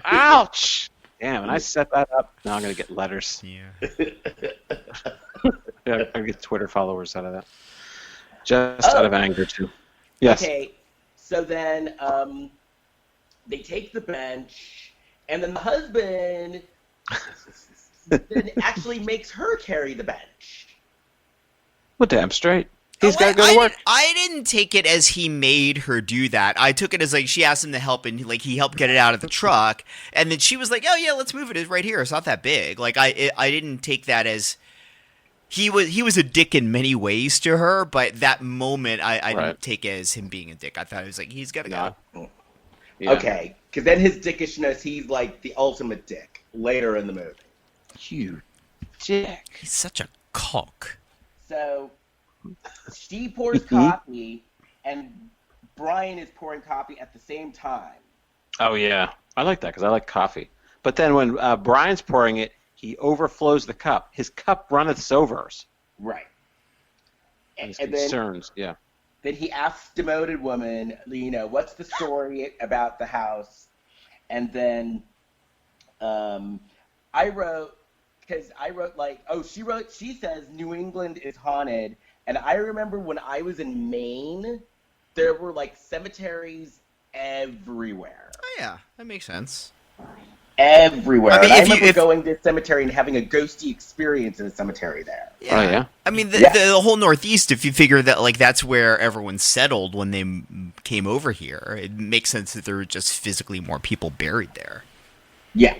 Ouch! Damn, and I set that up. Now I'm going to get letters. Yeah. I'm going to get Twitter followers out of that. Just out of anger, too. Yes. Okay, so then they take the bench, and then the husband then actually makes her carry the bench. Well, damn straight. He's got to go to work. I didn't take it as he made her do that. I took it as like she asked him to help, and like he helped get it out of the truck, and then she was like, "Oh yeah, let's move it. It's right here. It's not that big." Like I didn't take that as he was a dick in many ways to her, but that moment I didn't take it as him being a dick. I thought it was like he's got to go. Yeah. Okay, because then his dickishness, he's like the ultimate dick later in the movie. You dick. He's such a cock. So she pours coffee, and Brian is pouring coffee at the same time. Oh, yeah. I like that because I like coffee. But then when Brian's pouring it, he overflows the cup. His cup runneth over. Right. And his concerns, yeah. Then he asks demoted woman, what's the story about the house? And then I wrote like, she says New England is haunted. And I remember when I was in Maine, there were like cemeteries everywhere. Oh yeah, that makes sense. Everywhere. I mean, I remember going to a cemetery and having a ghosty experience in a cemetery there. Yeah. Oh yeah. I mean, the whole Northeast. If you figure that like that's where everyone settled when they came over here, it makes sense that there were just physically more people buried there. Yeah,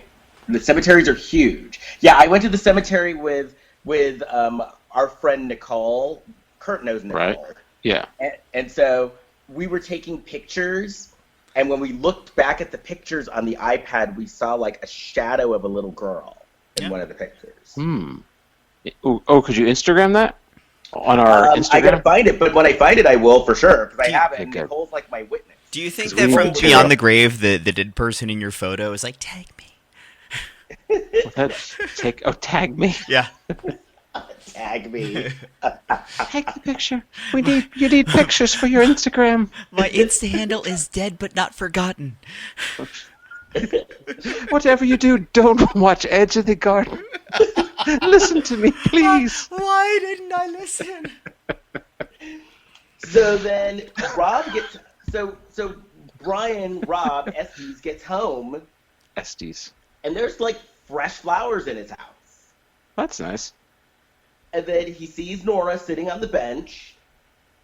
the cemeteries are huge. Yeah, I went to the cemetery with our friend Nicole. Kurt knows Nicole. Right. Yeah. And so we were taking pictures, and when we looked back at the pictures on the iPad, we saw like a shadow of a little girl in one of the pictures. Oh, could you Instagram that on our Instagram? I gotta find it, but when I find it, I will for sure because I have it. And Nicole's like my witness. Do you think that from beyond the grave, the dead person in your photo is like, tag me? Tag me? Yeah. Tag me. Take the picture. You need pictures for your Instagram. My Insta handle is dead but not forgotten. Whatever you do, don't watch Edge of the Garden. Listen to me, please. Why didn't I listen? So then Rob gets Rob Estes gets home. Estes. And there's like fresh flowers in his house. That's nice. And then he sees Nora sitting on the bench,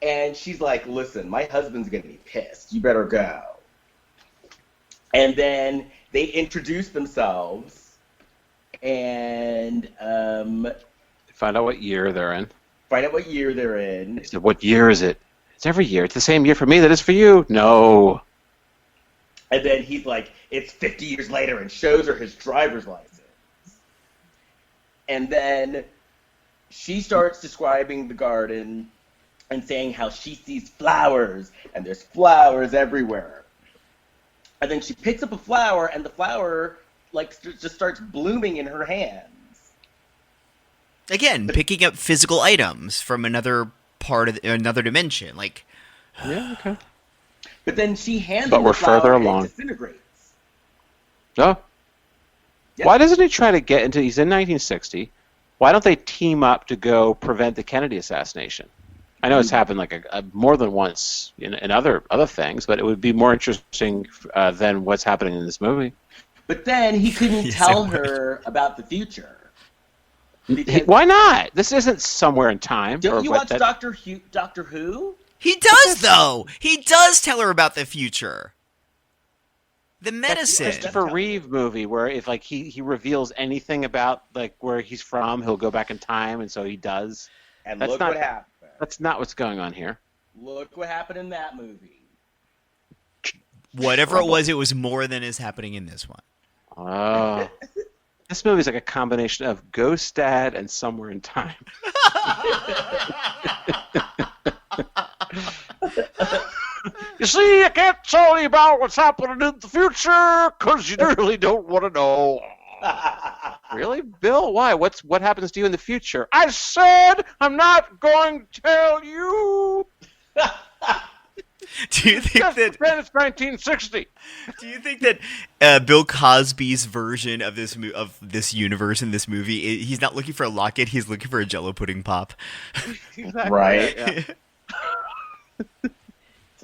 and she's like, "Listen, my husband's gonna be pissed. You better go." And then they introduce themselves, and find out what year they're in. He said, "What year is it?" It's every year. It's the same year for me that is for you. No. And then he's like, it's 50 years later, and shows her his driver's license. And then she starts describing the garden and saying how she sees flowers, and there's flowers everywhere. And then she picks up a flower, and the flower like just starts blooming in her hands. Again, picking up physical items from another part of another dimension, like. Yeah, okay. But then she hands But him we're the flower further and along. it disintegrates. Oh. Yep. Why doesn't he try to get into? He's in 1960. Why don't they team up to go prevent the Kennedy assassination? I know it's happened like a more than once in other things, but it would be more interesting than what's happening in this movie. But then he couldn't Yes, tell it would. her about the future. Why not? This isn't somewhere in time. Don't you watch that. Doctor Who? He does, though. He does tell her about the future. The medicine. Christopher Reeve movie where if like he reveals anything about like where he's from, he'll go back in time, and so he does. And That's look not- what happened. That's not what's going on here. Look what happened in that movie. Whatever it was more than is happening in this one. Oh. This movie's like a combination of Ghost Dad and Somewhere in Time. You see, I can't tell you about what's happening in the future because you really don't want to know. Really, Bill? Why? What happens to you in the future? I said I'm not going to tell you. Do you think Just that? pretend it's 1960. Do you think that Bill Cosby's version of this universe in this movie, he's not looking for a locket, he's looking for a Jello pudding pop? Exactly. Right. Yeah. It's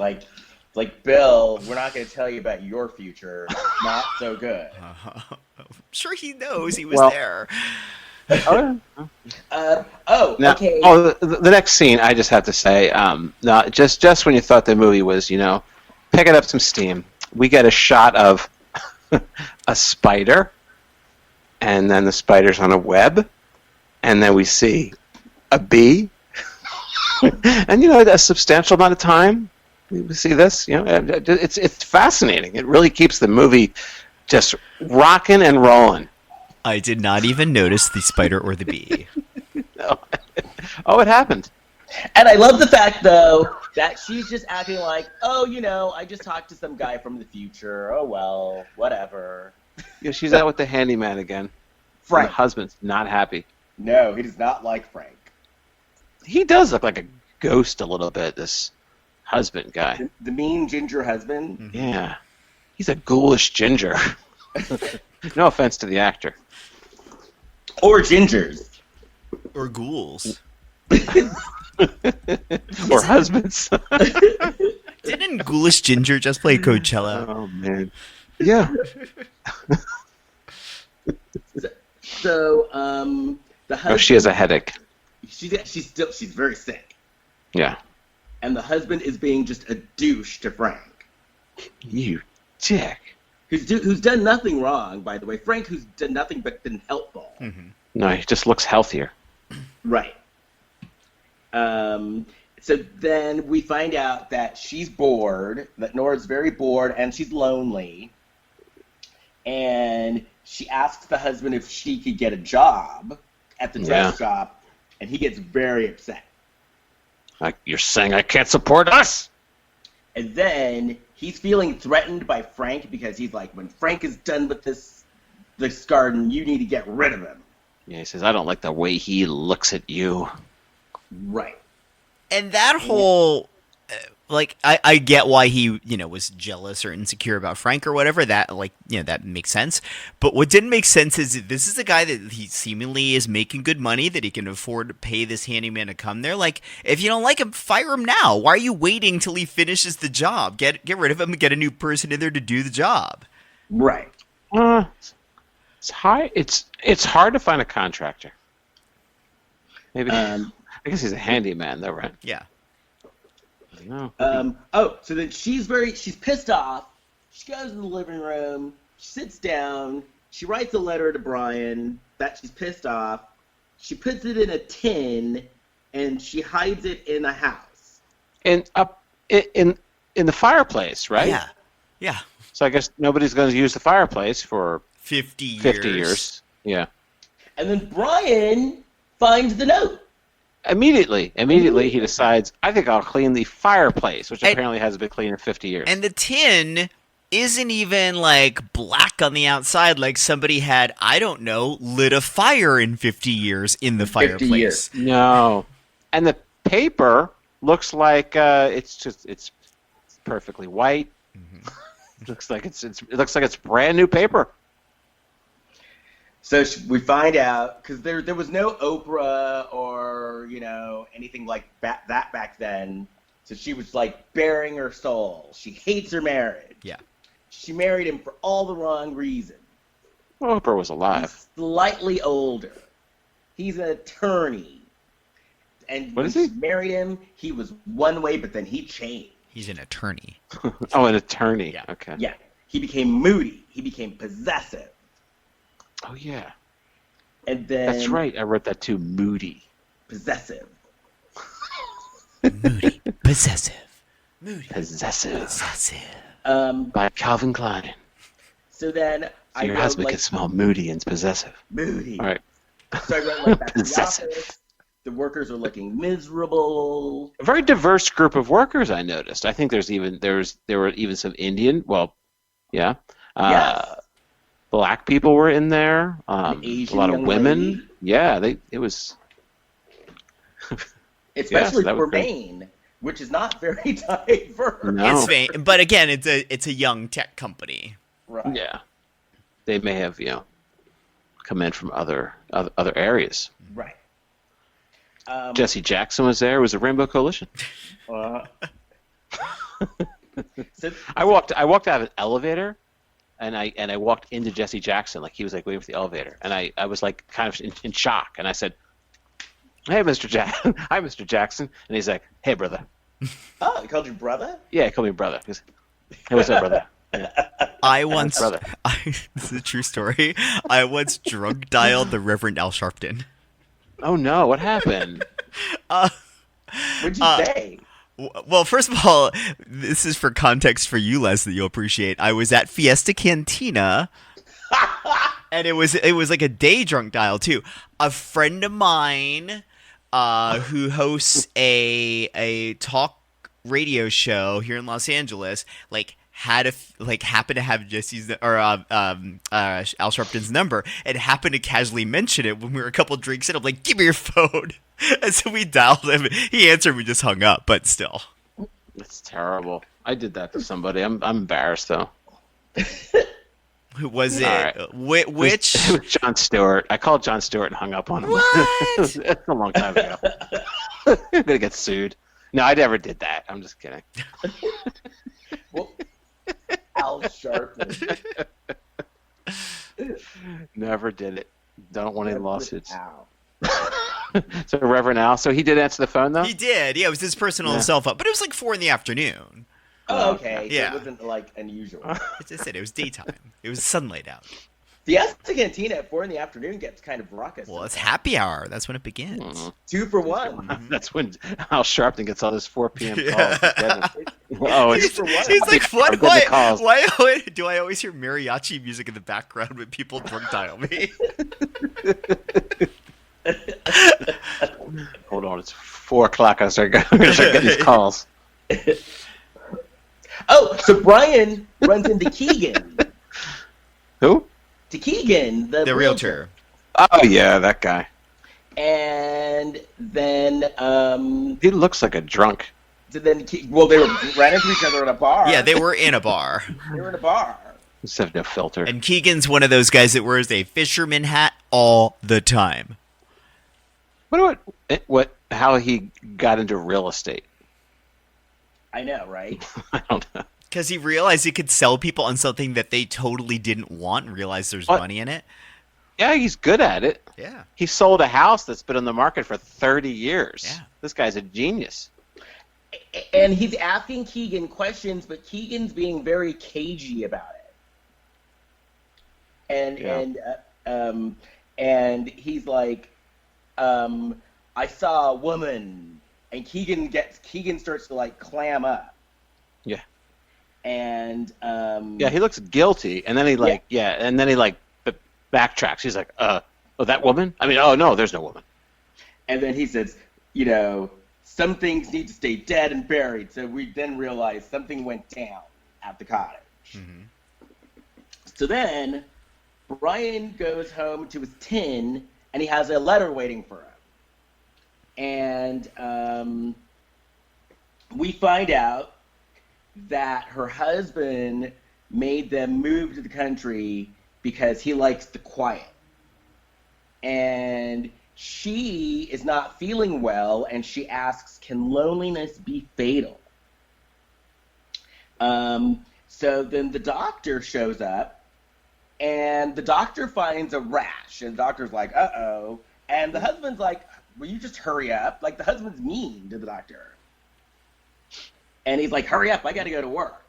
like, Bill, we're not going to tell you about your future. Not so good. I'm sure he knows he was Well- there. Oh, yeah. Now, Okay. Oh, the next scene, I just have to say, no, just when you thought the movie was, picking up some steam, we get a shot of a spider, and then the spider's on a web, and then we see a bee, and a substantial amount of time. We see this, it's fascinating. It really keeps the movie just rocking and rolling. I did not even notice the spider or the bee. No. Oh, it happened. And I love the fact, though, that she's just acting like, I just talked to some guy from the future. Oh, well, whatever. Yeah, she's out with the handyman again. Frank. The husband's not happy. No, he does not like Frank. He does look like a ghost a little bit, this husband guy. The mean ginger husband. Yeah. He's a ghoulish ginger. No offense to the actor. Or gingers. Or ghouls. Or husbands. Didn't Ghoulish Ginger just play Coachella? Oh, man. Yeah. So, the husband... Oh, she has a headache. She's very sick. Yeah. And the husband is being just a douche to Frank. You dick. Who's done nothing wrong, by the way. Frank, who's done nothing but been helpful. Mm-hmm. No, he just looks healthier. Right. So then we find out that she's bored, that Nora's very bored, and she's lonely. And she asks the husband if she could get a job at the dress shop, and he gets very upset. Like, you're saying I can't support us? And then he's feeling threatened by Frank because he's like, when Frank is done with this garden, you need to get rid of him. Yeah, he says, I don't like the way he looks at you. Right. And that whole, I get why he, was jealous or insecure about Frank or whatever. That, that makes sense. But what didn't make sense is this is a guy that he seemingly is making good money, that he can afford to pay this handyman to come there. Like, if you don't like him, fire him now. Why are you waiting till he finishes the job? Get rid of him and get a new person in there to do the job. Right. It's high. It's hard to find a contractor. Maybe. I guess he's a handyman, though, right? Yeah. No. So then she's pissed off. She goes in the living room. She sits down. She writes a letter to Brian that she's pissed off. She puts it in a tin, and she hides it in a house. In the fireplace, right? Yeah. So I guess nobody's going to use the fireplace for 50 years. 50 years. Yeah. And then Brian finds the note. Immediately, he decides, I think I'll clean the fireplace, which apparently hasn't been cleaned in 50 years. And the tin isn't even like black on the outside, like somebody had, I don't know, lit a fire in 50 years in the 50 fireplace. years. No. And the paper looks like it's perfectly white. It looks like it's brand new paper. So we find out, because there was no Oprah or, anything like that back then. So she was like bearing her soul. She hates her marriage. Yeah. She married him for all the wrong reasons. Oprah was alive. He's slightly older. He's an attorney. And What is when he? she married him, he was one way, but then he changed. He's an attorney. Oh, an attorney. Yeah. Okay. Yeah. He became moody. He became possessive. Oh, yeah. And then... That's right. I wrote that too. Moody. Possessive. Moody. Possessive. Moody. Possessive. Possessive. By Calvin Klein. So then So your husband can smell moody and possessive. Moody. All right. So I went back to the Possessive. office. The workers are looking miserable. A very diverse group of workers, I noticed. I think there were even some Indian. Well, yeah. Yes. Black people were in there. A Asian lot of young women. lady. Yeah, it was. Especially that was for great. Maine, which is not very diverse. No. It's vain, but again, it's a young tech company. Right. Yeah, they may have come in from other areas. Right. Jesse Jackson was there. It was a Rainbow Coalition. So, I walked out of an elevator, and I walked into Jesse Jackson, like he was like waiting for the elevator, and I was like kind of in shock, and I said, "Hey, Mr. Jackson." Hi, Mr. Jackson, and he's like, "Hey, brother." oh, he called you brother? Yeah, he called me brother. He goes, "Hey, what's up, brother?" Yeah. I once, brother. this is a true story. I once drunk dialed the Reverend Al Sharpton. Oh no, what happened? What'd you say? Well, first of all, this is for context for you, Les, that you'll appreciate. I was at Fiesta Cantina, and it was like a day drunk dial too. A friend of mine who hosts a talk radio show here in Los Angeles, happened to have Jesse's or Al Sharpton's number, and happened to casually mention it when we were a couple drinks in. I'm like, "Give me your phone," and so we dialed him. He answered. We just hung up, but still, That's terrible. I did that to somebody. I'm embarrassed though. who was it? All right. Which? It was Jon Stewart. I called Jon Stewart and hung up on him. What? It's a long time ago. I'm gonna get sued. No, I never did that. I'm just kidding. Well, Al Sharpton. Never did it. Don't want any lawsuits. Al. So Reverend Al. So he did answer the phone though. He did. Yeah, it was his personal cell phone, but it was like 4 PM. Oh, okay. So Yeah. it wasn't like unusual. As I said, it was daytime. It was sunlight out. Fiesta Cantina at 4 PM gets kind of raucous. Well, it's happy hour. That's when it begins. 2 for 1. That's when Al Sharpton gets all his 4 p.m. calls. Yeah. Oh, He's, it's he's like, what? I'm getting the calls. Why do I always hear mariachi music in the background when people drunk dial me? Hold on, it's 4 o'clock. I'm gonna start getting these calls. Oh, so Brian runs into Keegan. Who? To Keegan, the realtor. Oh yeah, that guy. And then, He looks like a drunk. they ran into each other in a bar. Yeah, they were in a bar. They were in a bar. Just have no filter. And Keegan's one of those guys that wears a fisherman hat all the time. How he got into real estate? I know, right? I don't know. Because he realized he could sell people on something that they totally didn't want and realized there's What? money in it. Yeah, he's good at it. Yeah. He sold a house that's been on the market for 30 years. Yeah. This guy's a genius. And he's asking Keegan questions, but Keegan's being very cagey about it. And he's like, I saw a woman, and Keegan starts to like clam up. Yeah. And Yeah, he looks guilty, and then he backtracks. He's like, oh, that woman? I mean, oh no, there's no woman. And then he says, some things need to stay dead and buried. So we then realize something went down at the cottage. Mm-hmm. So then Brian goes home to his tin, and he has a letter waiting for him. And we find out that her husband made them move to the country because he likes the quiet. And she is not feeling well, and she asks, can loneliness be fatal? So then the doctor shows up, and the doctor finds a rash, and the doctor's like, uh-oh. And the husband's like, will you just hurry up? Like, the husband's mean to the doctor. And he's like, hurry up, I gotta go to work.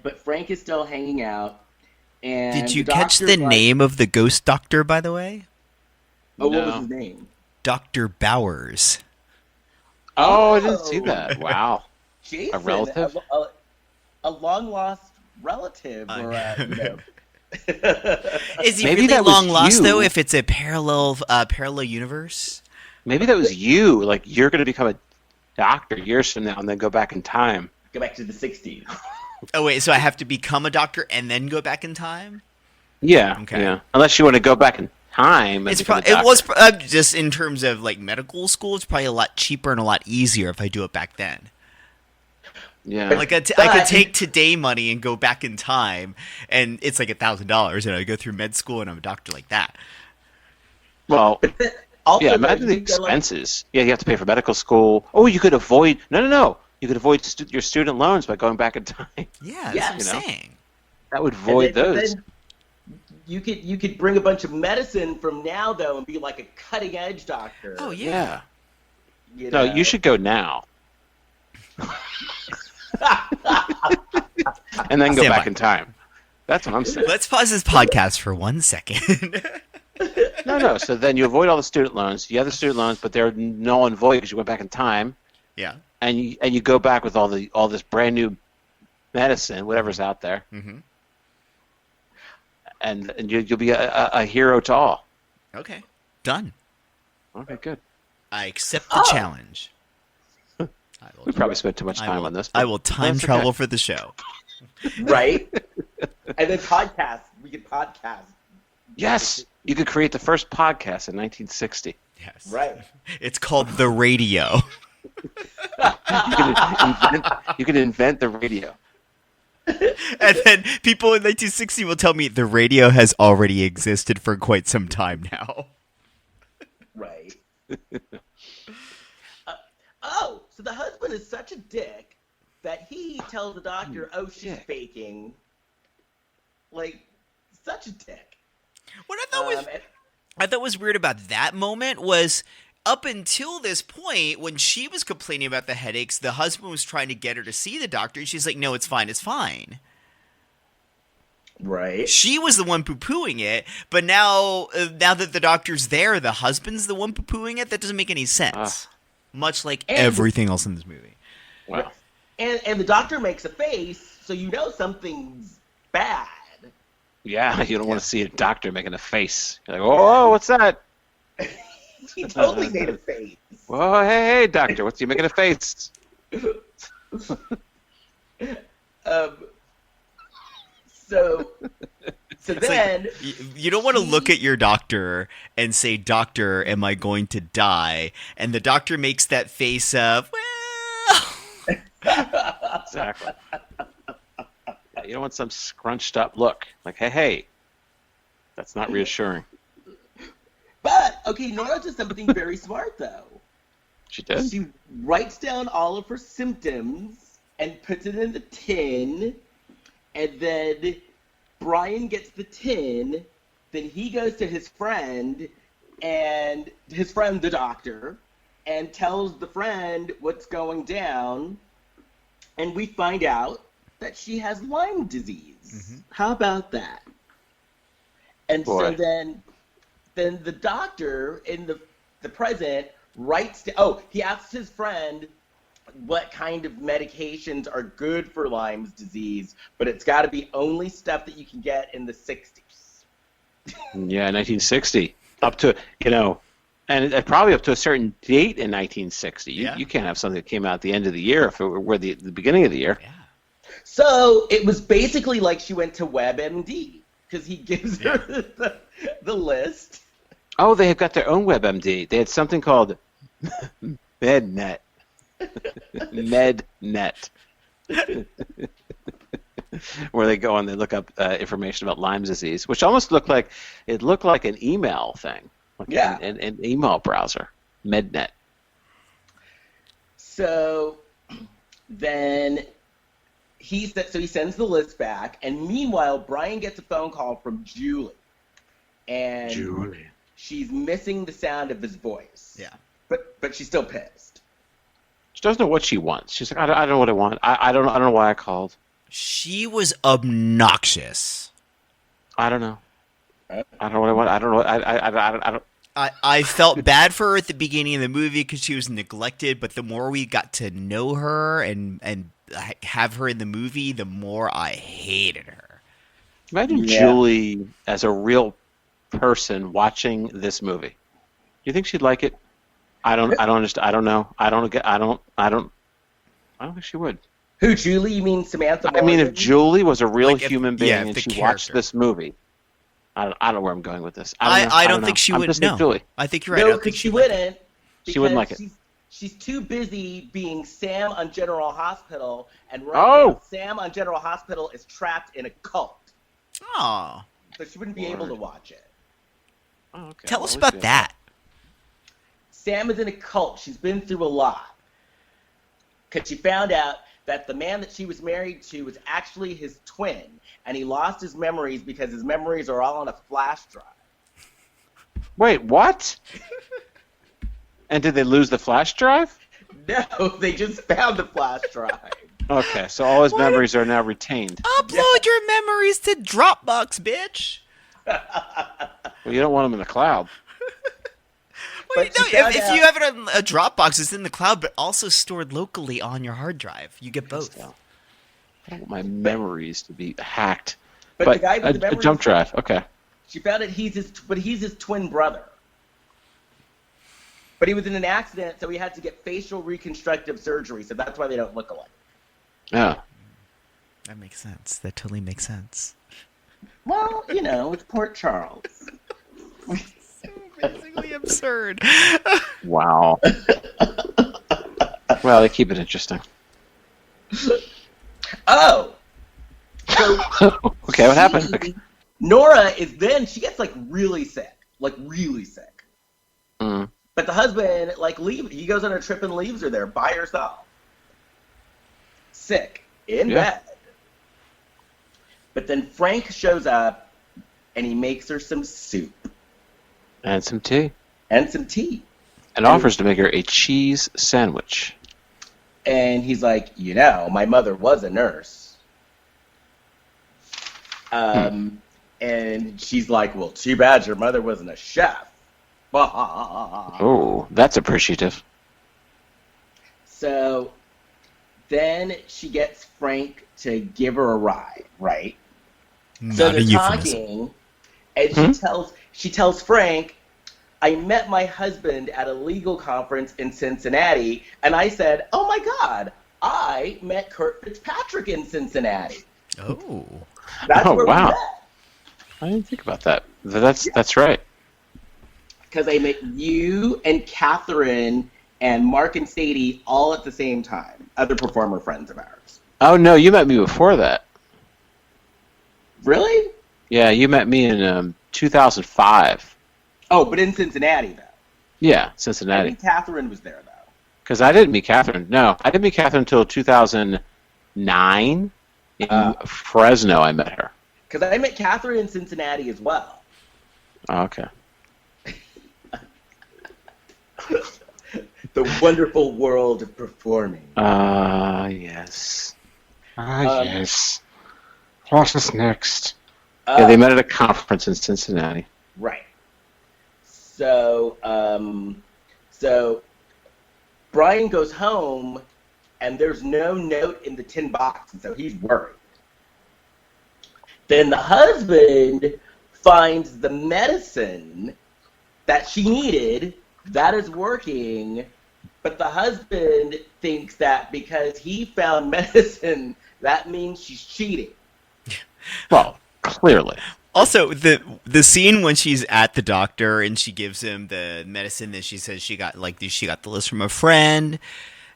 But Frank is still hanging out. And did you catch the name of the ghost doctor, by the way? Oh, No. what was his name? Dr. Bowers. Oh, I didn't see that. Wow. Jason, A relative? A long-lost relative. Is he Maybe really that was long lost, you. though, if it's a parallel universe? Maybe that was you. Like, you're going to become a doctor years from now and then go back in time. Go back to the 60s. Oh, wait, so I have to become a doctor and then go back in time? Yeah. Okay. Yeah. Unless you want to go back in time. And become a It was doctor. just in terms of like medical school, it's probably a lot cheaper and a lot easier if I do it back then. Yeah. Like I could take today money and go back in time, and it's like $1,000, and I go through med school and I'm a doctor like that. Well, Also, yeah, imagine the expenses. Yeah, you have to pay for medical school. Oh, you could avoid... No. You could avoid your student loans by going back in time. Yeah, Yeah, that's what I'm saying. That would void those. Then you could bring a bunch of medicine from now, though, and be like a cutting-edge doctor. Oh, yeah. No, you should go now. And then go Stand back by. in time. That's what I'm saying. Let's pause this podcast for 1 second. No. So then you avoid all the student loans. You have the student loans, but they're null and void because you went back in time. Yeah. And you go back with all this brand new medicine, whatever's out there, Mm-hmm. and you'll be a hero to all. Okay. Done. Okay, good. I accept the challenge. We probably spent too much time on this. but I will time that's travel okay. for the show. Right? And then podcast. We could podcast. Yes, you could create the first podcast in 1960. Yes. Right. It's called The Radio. You could invent the radio. And then people in 1960 will tell me the radio has already existed for quite some time now. Right. So the husband is such a dick that he tells the doctor, oh, she's dick. faking. Like, such a dick. What I thought was weird about that moment was up until this point, when she was complaining about the headaches, the husband was trying to get her to see the doctor, and she's like, no, it's fine, it's fine. Right. She was the one poo-pooing it, but now that the doctor's there, the husband's the one poo-pooing it? That doesn't make any sense. Much like everything else in this movie. Wow. And the doctor makes a face, so you know something's bad. Yeah, you don't want to see a doctor making a face. You're like, whoa, what's that? He totally made a face. Whoa, hey, doctor, what's he making a face? So It's then like, you don't want to look at your doctor and say, doctor, am I going to die? And the doctor makes that face of, well... Exactly. You don't want some scrunched up look. Like, hey, that's not reassuring. But, okay, Nora does something very smart, though. She did? She writes down all of her symptoms and puts it in the tin, and then Brian gets the tin, then he goes to his friend, the doctor, and tells the friend what's going down, and we find out that she has Lyme disease. Mm-hmm. How about that? And Boy. so then the doctor in the present he asks his friend, what kind of medications are good for Lyme's disease, but it's got to be only stuff that you can get in the 60s. Yeah, 1960. Up to, and probably up to a certain date in 1960. You can't have something that came out at the end of the year if it were the beginning of the year. Yeah. So it was basically like she went to WebMD, because he gives her the list. Oh, they have got their own WebMD. They had something called MedNet. MedNet. Where they go and they look up information about Lyme disease, which almost looked like an email thing. Like an email browser. MedNet. So then he sends the list back, and meanwhile Brian gets a phone call from Julie. And she's missing the sound of his voice. Yeah. But she's still pissed. She doesn't know what she wants. She's like, I don't know what I want. I don't know why I called. She was obnoxious. I don't know. I don't know what I want. I don't know. I don't. I felt bad for her at the beginning of the movie because she was neglected, but the more we got to know her and have her in the movie, the more I hated her. Imagine Julie as a real person watching this movie. Do you think she'd like it? I don't understand. I don't know. I don't think she would. Who, Julie? You mean Samantha Morgan? I mean, if Julie was a real human being yeah, and she character. watched this movie, I don't know where I'm going with this. I don't think she would. No, Julie. I think you're right. No, because she wouldn't. She wouldn't like it. She's too busy being Sam on General Hospital, and now Sam on General Hospital is trapped in a cult. Oh. So she wouldn't be able to watch it. Oh, okay. Tell us about that. Sam is in a cult. She's been through a lot. Because she found out that the man that she was married to was actually his twin, and he lost his memories because his memories are all on a flash drive. Wait, what? And did they lose the flash drive? No, they just found the flash drive. Okay, so all his memories are now retained. Upload your memories to Dropbox, bitch. Well, you don't want them in the cloud. Well, if you have it on a Dropbox, it's in the cloud, but also stored locally on your hard drive. You get both. I don't want my memories to be hacked. But the guy with the memories, a jump drive, okay. She found out he's his twin brother. But he was in an accident, so he had to get facial reconstructive surgery, so that's why they don't look alike. Yeah. That makes sense. That totally makes sense. Well, it's Port Charles. Amazingly absurd. Wow. Well, they keep it interesting. Oh. So okay, what happened? Okay. Nora she gets really sick. Mm. But the husband, he goes on a trip and leaves her there by herself. Sick. In bed. But then Frank shows up and he makes her some soup. And some tea. And offers to make her a cheese sandwich. And he's like, my mother was a nurse. And she's like, well, too bad your mother wasn't a chef. Oh, that's appreciative. So then she gets Frank to give her a ride, right? So they're talking, and she tells Frank, I met my husband at a legal conference in Cincinnati, and I said, oh my God, I met Kurt Fitzpatrick in Cincinnati. Oh. That's where we wow. met. I didn't think about that. That's right. Because I met you and Catherine and Mark and Sadie all at the same time. Other performer friends of ours. Oh, no, you met me before that. Really? Yeah, you met me in 2005. Oh, but in Cincinnati, though. Yeah, Cincinnati. I think Catherine was there, though. Because I didn't meet Catherine. No, I didn't meet Catherine until 2009. In Fresno, I met her. Because I met Catherine in Cincinnati as well. Oh, okay. The wonderful world of performing. Yes. Yes. What is next? Uh, They met at a conference in Cincinnati. Right. So Brian goes home and there's no note in the tin box, and so he's worried. Then the husband finds the medicine that she needed that is working, but the husband thinks that because he found medicine, that means she's cheating. Well, clearly. Also, the scene when she's at the doctor and she gives him the medicine that she says she got the list from a friend,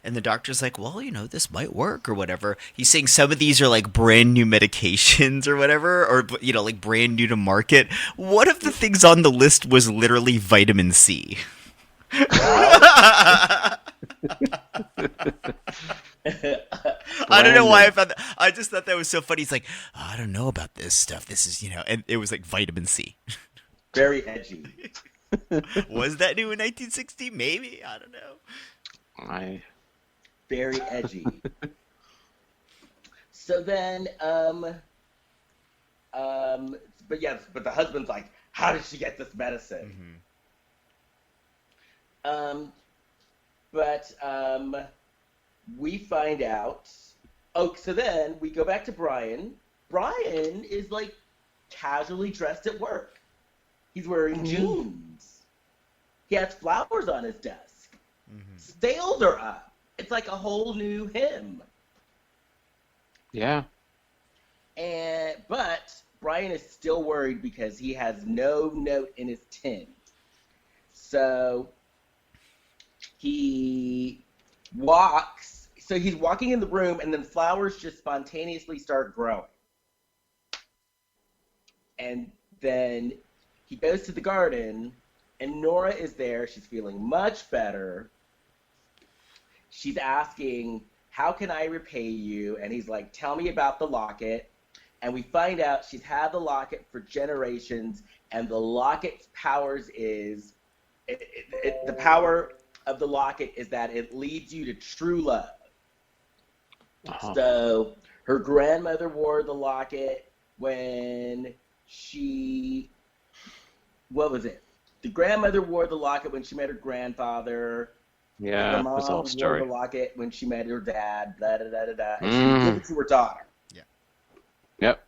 and the doctor's like, well, this might work or whatever. He's saying some of these are like brand new medications or whatever, or like brand new to market. One of the things on the list was literally vitamin C. I don't know why I found that. I just thought that was so funny. He's like, I don't know about this stuff. This is, and it was like vitamin C. Very edgy. Was that new in 1960? Maybe. I don't know. Very edgy. So then, but the husband's like, how did she get this medicine? We find out. Oh, so then we go back to Brian. Brian is like casually dressed at work. He's wearing jeans. He has flowers on his desk. Sales are up. It's like a whole new him. Yeah. But Brian is still worried because he has no note in his tin. So he's walking in the room, and then flowers just spontaneously start growing. And then he goes to the garden, and Nora is there. She's feeling much better. She's asking, how can I repay you? And he's like, tell me about the locket. And we find out she's had the locket for generations, and the locket's powers is, the power of the locket is that it leads you to true love. So her grandmother wore the locket when she, what was it? The grandmother wore the locket when she met her grandfather. Yeah, the mom that's all story. wore the locket when she met her dad, blah, blah, blah, blah, blah. And she gave it to her daughter. Yeah. Yep.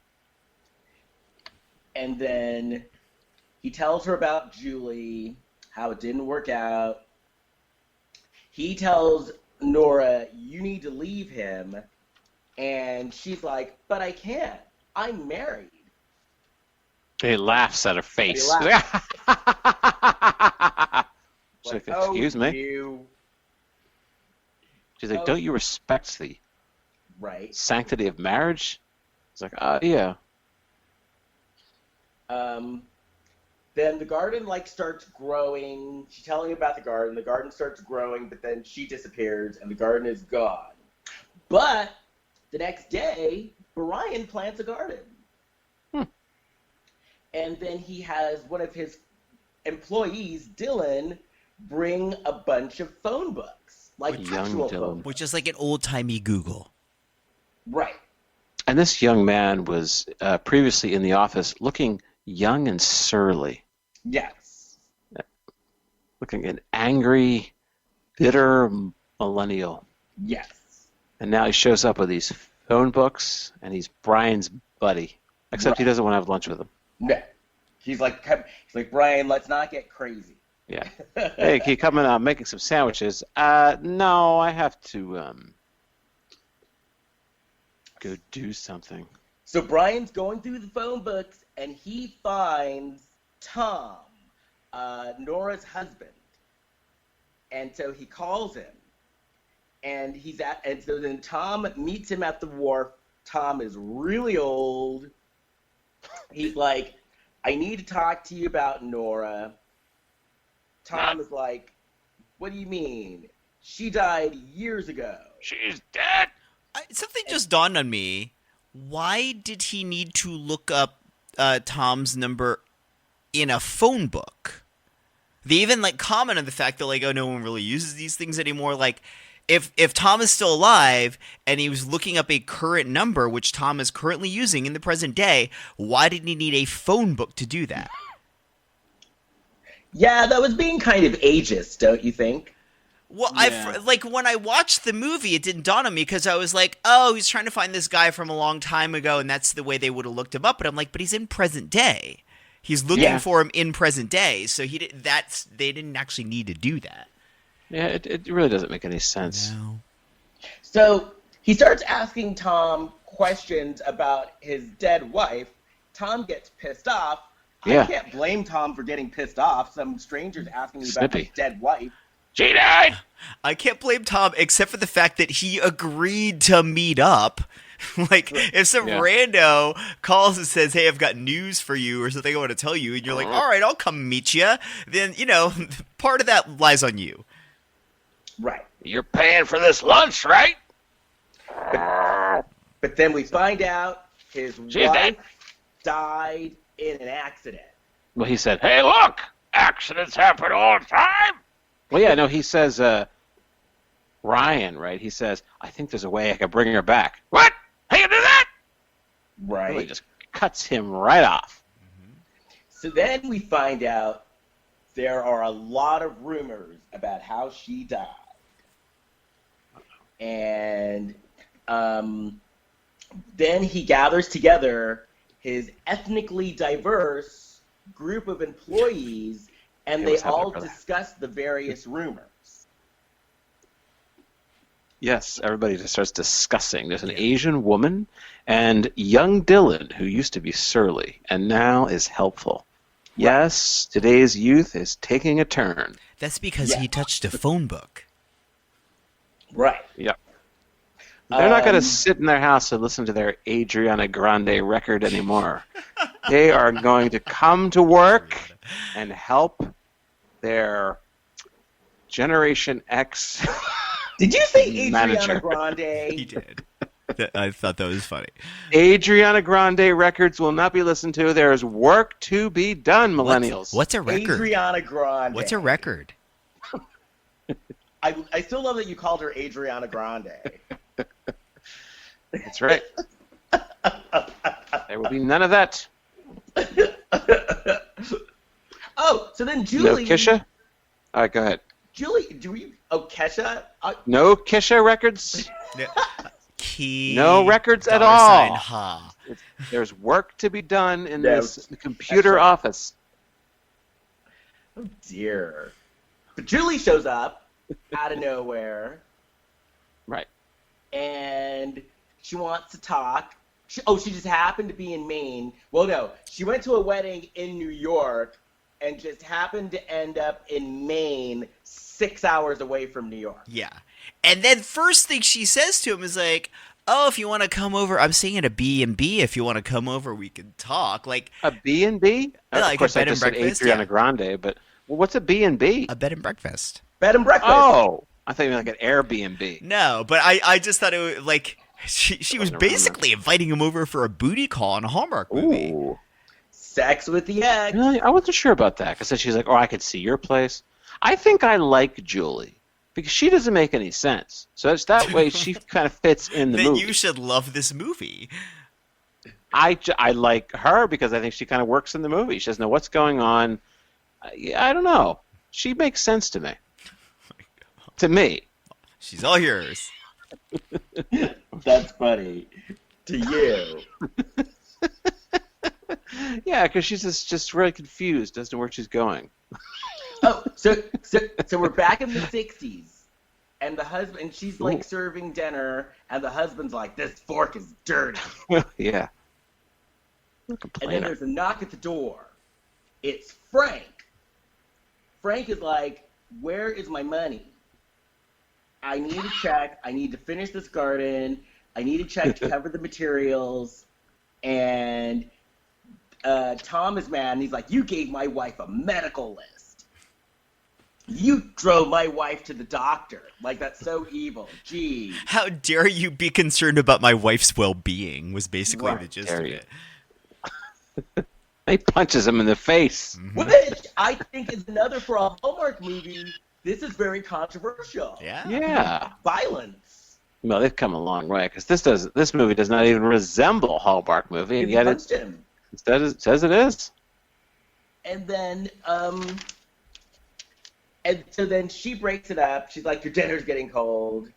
And then he tells her about Julie, how it didn't work out. He tells Nora, you need to leave him. And she's like, but I can't. I'm married. He laughs at her face. She's like, excuse me? You. She's like, don't you respect the sanctity of marriage? He's like, yeah. Then the garden starts growing. She's telling me about the garden. The garden starts growing, but then she disappears and the garden is gone. But the next day, Brian plants a garden. And then he has one of his employees, Dylan, bring a bunch of phone books, actual phone books. Which is like an old-timey Google. Right. And this young man was previously in the office looking young and surly. Yes. Looking an angry, bitter millennial. Yes. And now he shows up with these phone books, and he's Brian's buddy. Except he doesn't want to have lunch with him. No. He's like, Brian, let's not get crazy. Yeah. Hey, can you come in? I'm making some sandwiches. No, I have to go do something. So Brian's going through the phone books, and he finds Tom, Nora's husband. And so he calls him. And so then Tom meets him at the wharf. Tom is really old. He's like, I need to talk to you about Nora. Tom is like, what do you mean? She died years ago. She's dead. Something just dawned on me. Why did he need to look up Tom's number in a phone book? They even comment on the fact that oh, no one really uses these things anymore. If Tom is still alive and he was looking up a current number, which Tom is currently using in the present day, why did he need a phone book to do that? Yeah, that was being kind of ageist, don't you think? Well, Yeah. like when I watched the movie, it didn't dawn on me because I was like, oh, he's trying to find this guy from a long time ago, and that's the way they would have looked him up. But I'm like, but he's in present day. He's looking for him in present day, so they didn't actually need to do that. Yeah, it really doesn't make any sense. No. So he starts asking Tom questions about his dead wife. Tom gets pissed off. Yeah. I can't blame Tom for getting pissed off. Some stranger's asking me about his Snippy. dead wife. She died! I can't blame Tom except for the fact that he agreed to meet up. Like, if some rando calls and says, hey, I've got news for you or something I want to tell you, and you're like, all right, I'll come meet you, then, part of that lies on you. Right. You're paying for this lunch, right? But then we find out his wife died in an accident. Well, he said, hey, look! Accidents happen all the time! Well, yeah, no, he says, Ryan, right? He says, I think there's a way I can bring her back. What? How you do that? Right. Really just cuts him right off. So then we find out there are a lot of rumors about how she died. And then he gathers together his ethnically diverse group of employees, and they all discuss the various rumors. Yes, everybody just starts discussing. There's an Asian woman and young Dylan, who used to be surly and now is helpful. Yes, today's youth is taking a turn. That's because he touched a phone book. Right. Yep. They're not going to sit in their house and listen to their Adriana Grande record anymore. They are going to come to work and help their Generation X Did you say Adriana manager. Grande? He did. I thought that was funny. Adriana Grande records will not be listened to. There is work to be done, millennials. What's a record? Adriana Grande. What's a record? I still love that you called her Adriana Grande. That's right. There will be none of that. Oh, so then Julie... No Kisha? All right, go ahead. Julie, do we... Oh, Kesha? No Kisha records? Key. No records at $sign, all. ha. There's work to be done in No, this computer right. office. Oh, dear. But Julie shows up out of nowhere, Right. and she wants to talk. She just happened to be in Maine. Well, no, she went to a wedding in New York and just happened to end up in Maine 6 hours away from New York. Yeah. And then first thing she says to him is like, oh, if you want to come over, I'm staying at a B&B. If you want to come over, we can talk. Like A B&B? Yeah, like of course, a I bed and just said breakfast, Adriana yeah. Grande, but what's a B&B? a bed and breakfast. Bed and breakfast. Oh, I thought you meant like an Airbnb. No, but I just thought it was like she was Wasn't around basically inviting him over for a booty call on a Hallmark movie. Ooh. Sex with the ex. Really? I wasn't sure about that, because she's like, oh, I could see your place. I think I like Julie, because she doesn't make any sense. So it's that way she kind of fits in the Then movie. you should love this movie. I like her because I think she kind of works in the movie. She doesn't know what's going on. I don't know. She makes sense to me. To me. She's all yours. That's funny. To you. Yeah, because she's just really confused, doesn't know where she's going. Oh, so we're back in the 60s, and the husband, she's like serving dinner, and the husband's like, this fork is dirty. Yeah. And then Complainer. there's a knock at the door. It's Frank. Frank is like, where is my money? I need a check. I need to finish this garden. I need a check to cover the materials. And Tom is mad, and he's like, you gave my wife a medical list. You drove my wife to the doctor. Like, that's so evil. Gee. How dare you be concerned about my wife's well-being was basically Right. the gist Dare of you. it. He punches him in the face. Which I think is another, for a Hallmark movie, this is very controversial. Yeah. Yeah. Violence. Well, they've come a long way, because this movie does not even resemble a Hallmark movie, and He yet punched him. it says it is. And then And so then she breaks it up. She's like, your dinner's getting cold.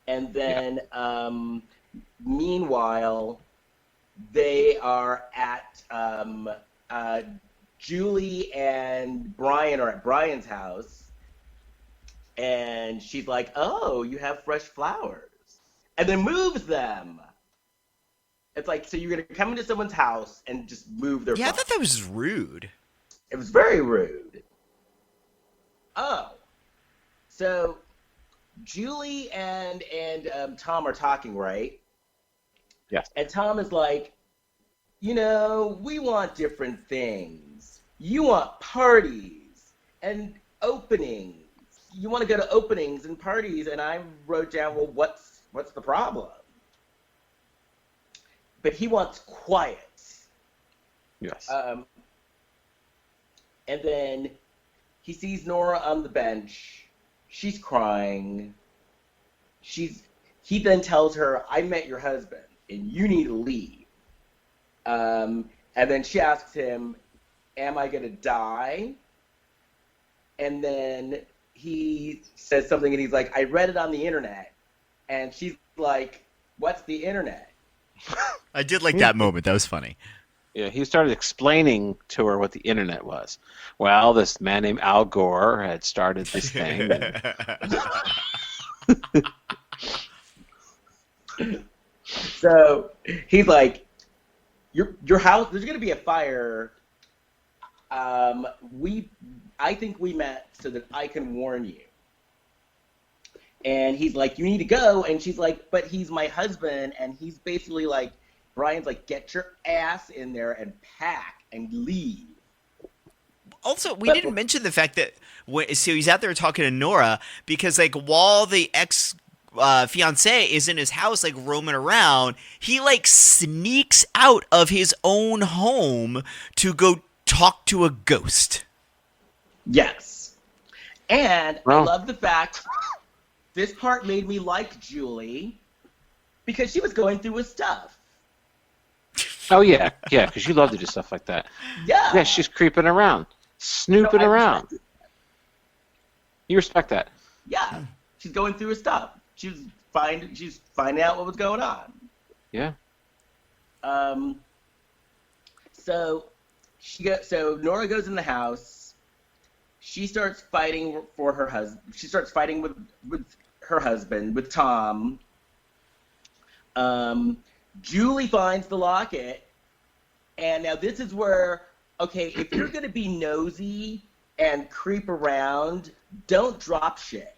And then, meanwhile, they are at Julie and Brian are at Brian's house, and she's like, "Oh, you have fresh flowers," and then moves them. It's like, so you're gonna come into someone's house and just move their Yeah, I flowers. thought that was rude. It was very rude. Oh, so Julie and Tom are talking, right? Yes. And Tom is like, we want different things. You want parties and openings. You want to go to openings and parties. And I wrote down, well, what's the problem? But he wants quiet. Yes. And then he sees Nora on the bench. She's crying. He then tells her, I met your husband, and you need to leave. And then she asks him, am I going to die? And then he says something, and he's like, I read it on the internet. And she's like, what's the internet? I did like that moment. That was funny. Yeah, he started explaining to her what the internet was. Well, this man named Al Gore had started this thing. So he's like, your house, there's going to be a fire. I think we met so that I can warn you. And he's like, you need to go. And she's like, but he's my husband. And he's basically like, Brian's like, get your ass in there and pack and leave. Also, we didn't mention the fact that so he's out there talking to Nora because, like, while the fiance is in his house, like, roaming around, he, like, sneaks out of his own home to go talk to a ghost. Yes. And Well. I love the fact this part made me like Julie because she was going through his stuff. Oh, yeah, because you love to do stuff like that. Yeah. Yeah, she's creeping around, snooping I around. respect it. You respect that. Yeah. She's going through his stuff. She's finding out what was going on. Yeah. So Nora goes in the house. She starts fighting for her husband. She starts fighting with her husband, with Tom. Julie finds the locket, and now this is where, okay, if you're going to be nosy and creep around, don't drop shit.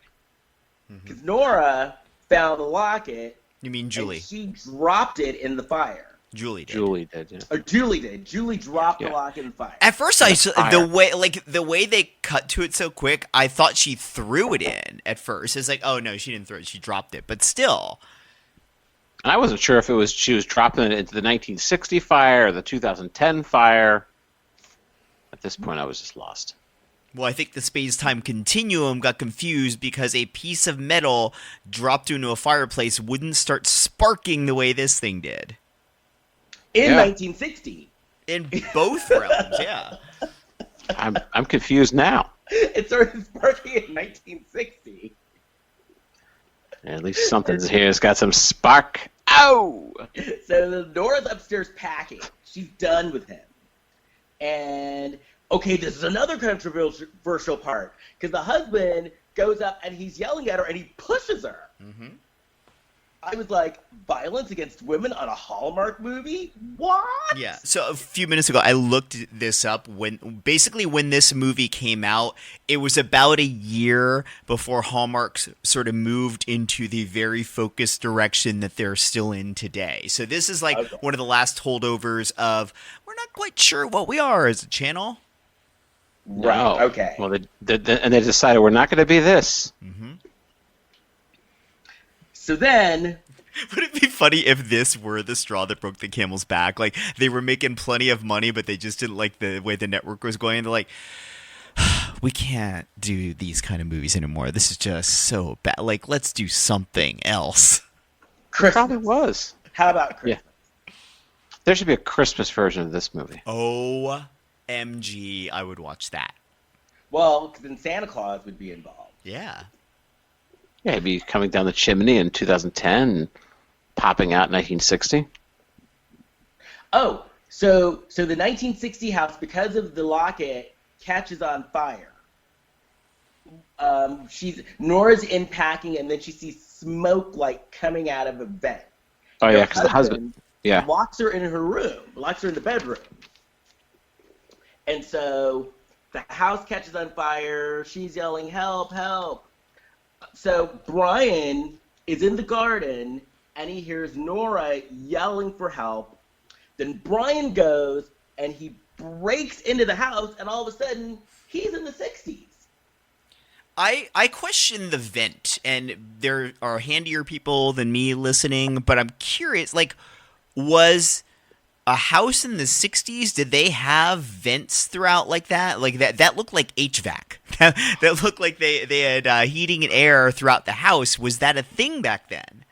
Because Nora found the locket. You mean Julie? And she dropped it in the fire. Julie did. Julie did, yeah. Or Julie did. Julie dropped the Yeah. locket in the fire. At first, the way they cut to it so quick, I thought she threw it in. At first, it's like, oh no, she didn't throw it; she dropped it. But still, And I wasn't sure if she was dropping it into the 1960 fire or the 2010 fire. At this point, I was just lost. well, I think the space-time continuum got confused because a piece of metal dropped into a fireplace wouldn't start sparking the way this thing did. In Yeah. 1960. In both realms, yeah. I'm confused now. It started sparking in 1960. At least something's here. It's got some spark. Ow! So Nora's upstairs packing. She's done with him. And, okay, this is another controversial part. Because the husband goes up and he's yelling at her and he pushes her. Mm-hmm. I was like, violence against women on a Hallmark movie? What? Yeah. So a few minutes ago, I looked this up. When this movie came out, it was about a year before Hallmark sort of moved into the very focused direction that they're still in today. So this is like one of the last holdovers of we're not quite sure what we are as a channel. Right, No. okay. Well, they decided we're not going to be this. Mm-hmm. So then, Would it be funny if this were the straw that broke the camel's back? Like, they were making plenty of money, but they just didn't like the way the network was going. They're like, we can't do these kind of movies anymore. This is just so bad. Like, let's do something else. Christmas. Probably was. How about Christmas? There should be a Christmas version of this movie. OMG, I would watch that. Well, because then Santa Claus would be involved. Yeah. Yeah, he'd be coming down the chimney in 2010 and popping out in 1960. Oh, so the 1960 house, because of the locket, catches on fire. Nora's in packing, and then she sees smoke like coming out of a vent. Oh yeah, because the husband, yeah, locks her in her room, locks her in the bedroom, and so the house catches on fire. She's yelling, "Help! Help!" So Brian is in the garden, and he hears Nora yelling for help. Then Brian goes, and he breaks into the house, and all of a sudden, he's in the 60s. I question the vent, and there are handier people than me listening, but I'm curious, like, was a house in the 60s, did they have vents throughout like that? Like, that looked like HVAC. That looked like they had heating and air throughout the house. Was that a thing back then?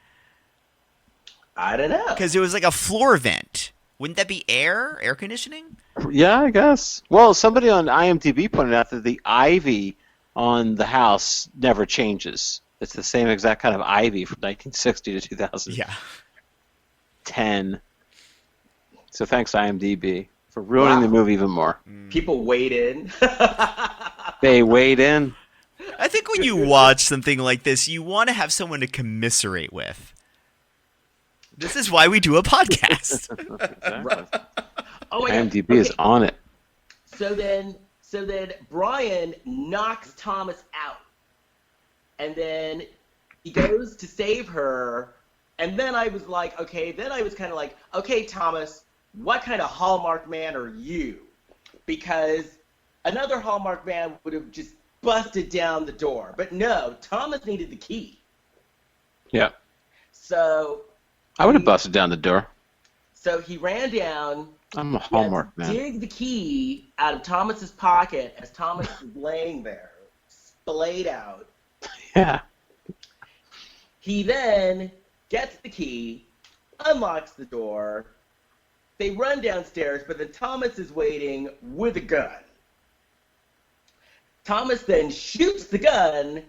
I don't know. Because it was like a floor vent. Wouldn't that be air conditioning? Yeah, I guess. Well, somebody on IMDb pointed out that the ivy on the house never changes. It's the same exact kind of ivy from 1960 to 2010. Yeah. So thanks, IMDb, for ruining the movie even more. People weighed in. They weighed in. I think when you watch something like this, you want to have someone to commiserate with. This is why we do a podcast. Exactly. Oh, IMDb is on it. So then Brian knocks Thomas out. And then he goes to save her. And then I was like, okay, Thomas, what kind of Hallmark man are you? Because another Hallmark man would have just busted down the door. But no, Thomas needed the key. Yeah. So I would have busted down the door. So he ran down. I'm a Hallmark man. Dig the key out of Thomas's pocket as Thomas is laying there, splayed out. Yeah. He then gets the key, unlocks the door. They run downstairs, but then Thomas is waiting with a gun. Thomas then shoots the gun,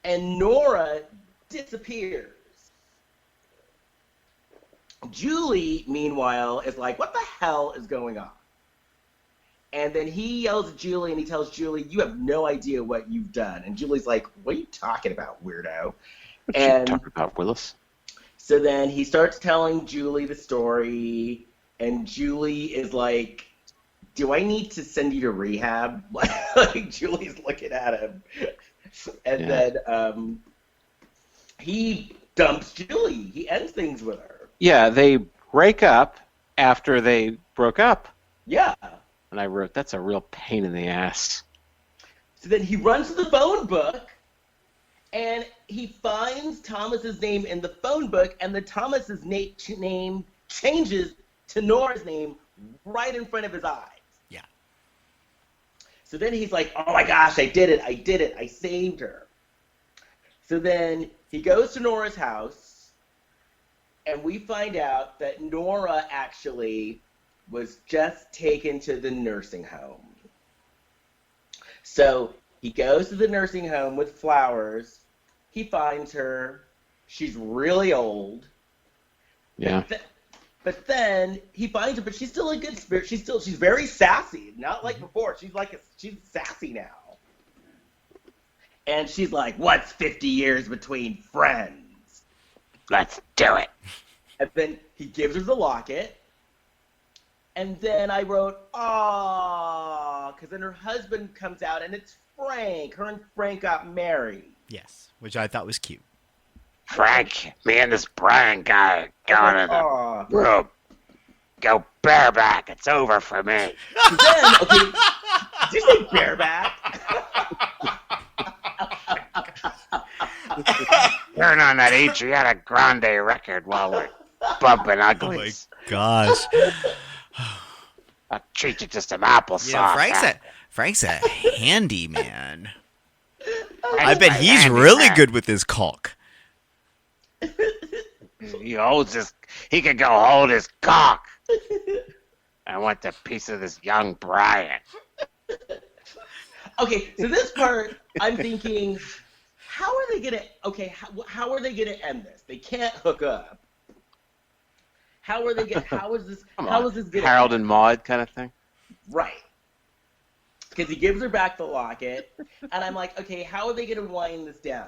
and Nora disappears. Julie, meanwhile, is like, what the hell is going on? And then he yells at Julie, and he tells Julie, you have no idea what you've done. And Julie's like, what are you talking about, weirdo? What are you talking about, Willis? So then he starts telling Julie the story, and Julie is like, do I need to send you to rehab? Like Julie's looking at him. And then he dumps Julie. He ends things with her. Yeah, they break up after they broke up. Yeah. And I wrote, that's a real pain in the ass. So then he runs to the phone book, and he finds Thomas's name in the phone book, and the Thomas's name changes to Nora's name right in front of his eyes. Yeah. So then he's like, oh my gosh, I did it, I saved her. So then he goes to Nora's house, and we find out that Nora actually was just taken to the nursing home. So he goes to the nursing home with flowers. He finds her. She's really old. Yeah. But then he finds her, but she's still in good spirit. She's very sassy, not like before. She's sassy now. And she's like, what's 50 years between friends? Let's do it. And then he gives her the locket. And then I wrote, "Aww," because then her husband comes out, and it's Frank. Her and Frank got married. Yes, which I thought was cute. Frank, me and this Brian guy going to Aw. the room. Go bareback. It's over for me. So then, okay, did you say bareback? Turn on that Adriana Grande record while we're bumping Oh my uglies. gosh. I'll treat you to some applesauce. Yeah, Frank's a handy man. I Frank's bet my he's handy really man. good with his caulk. He could go hold his cock. I want a piece of this young Brian. Okay, so this part, I'm thinking, how are they gonna? Okay, how are they gonna end this? They can't hook up. How are they gonna? How is this? Come How on. is this gonna Harold end? and Maude kind of thing. Right. Because he gives her back the locket, and I'm like, okay, how are they gonna wind this down?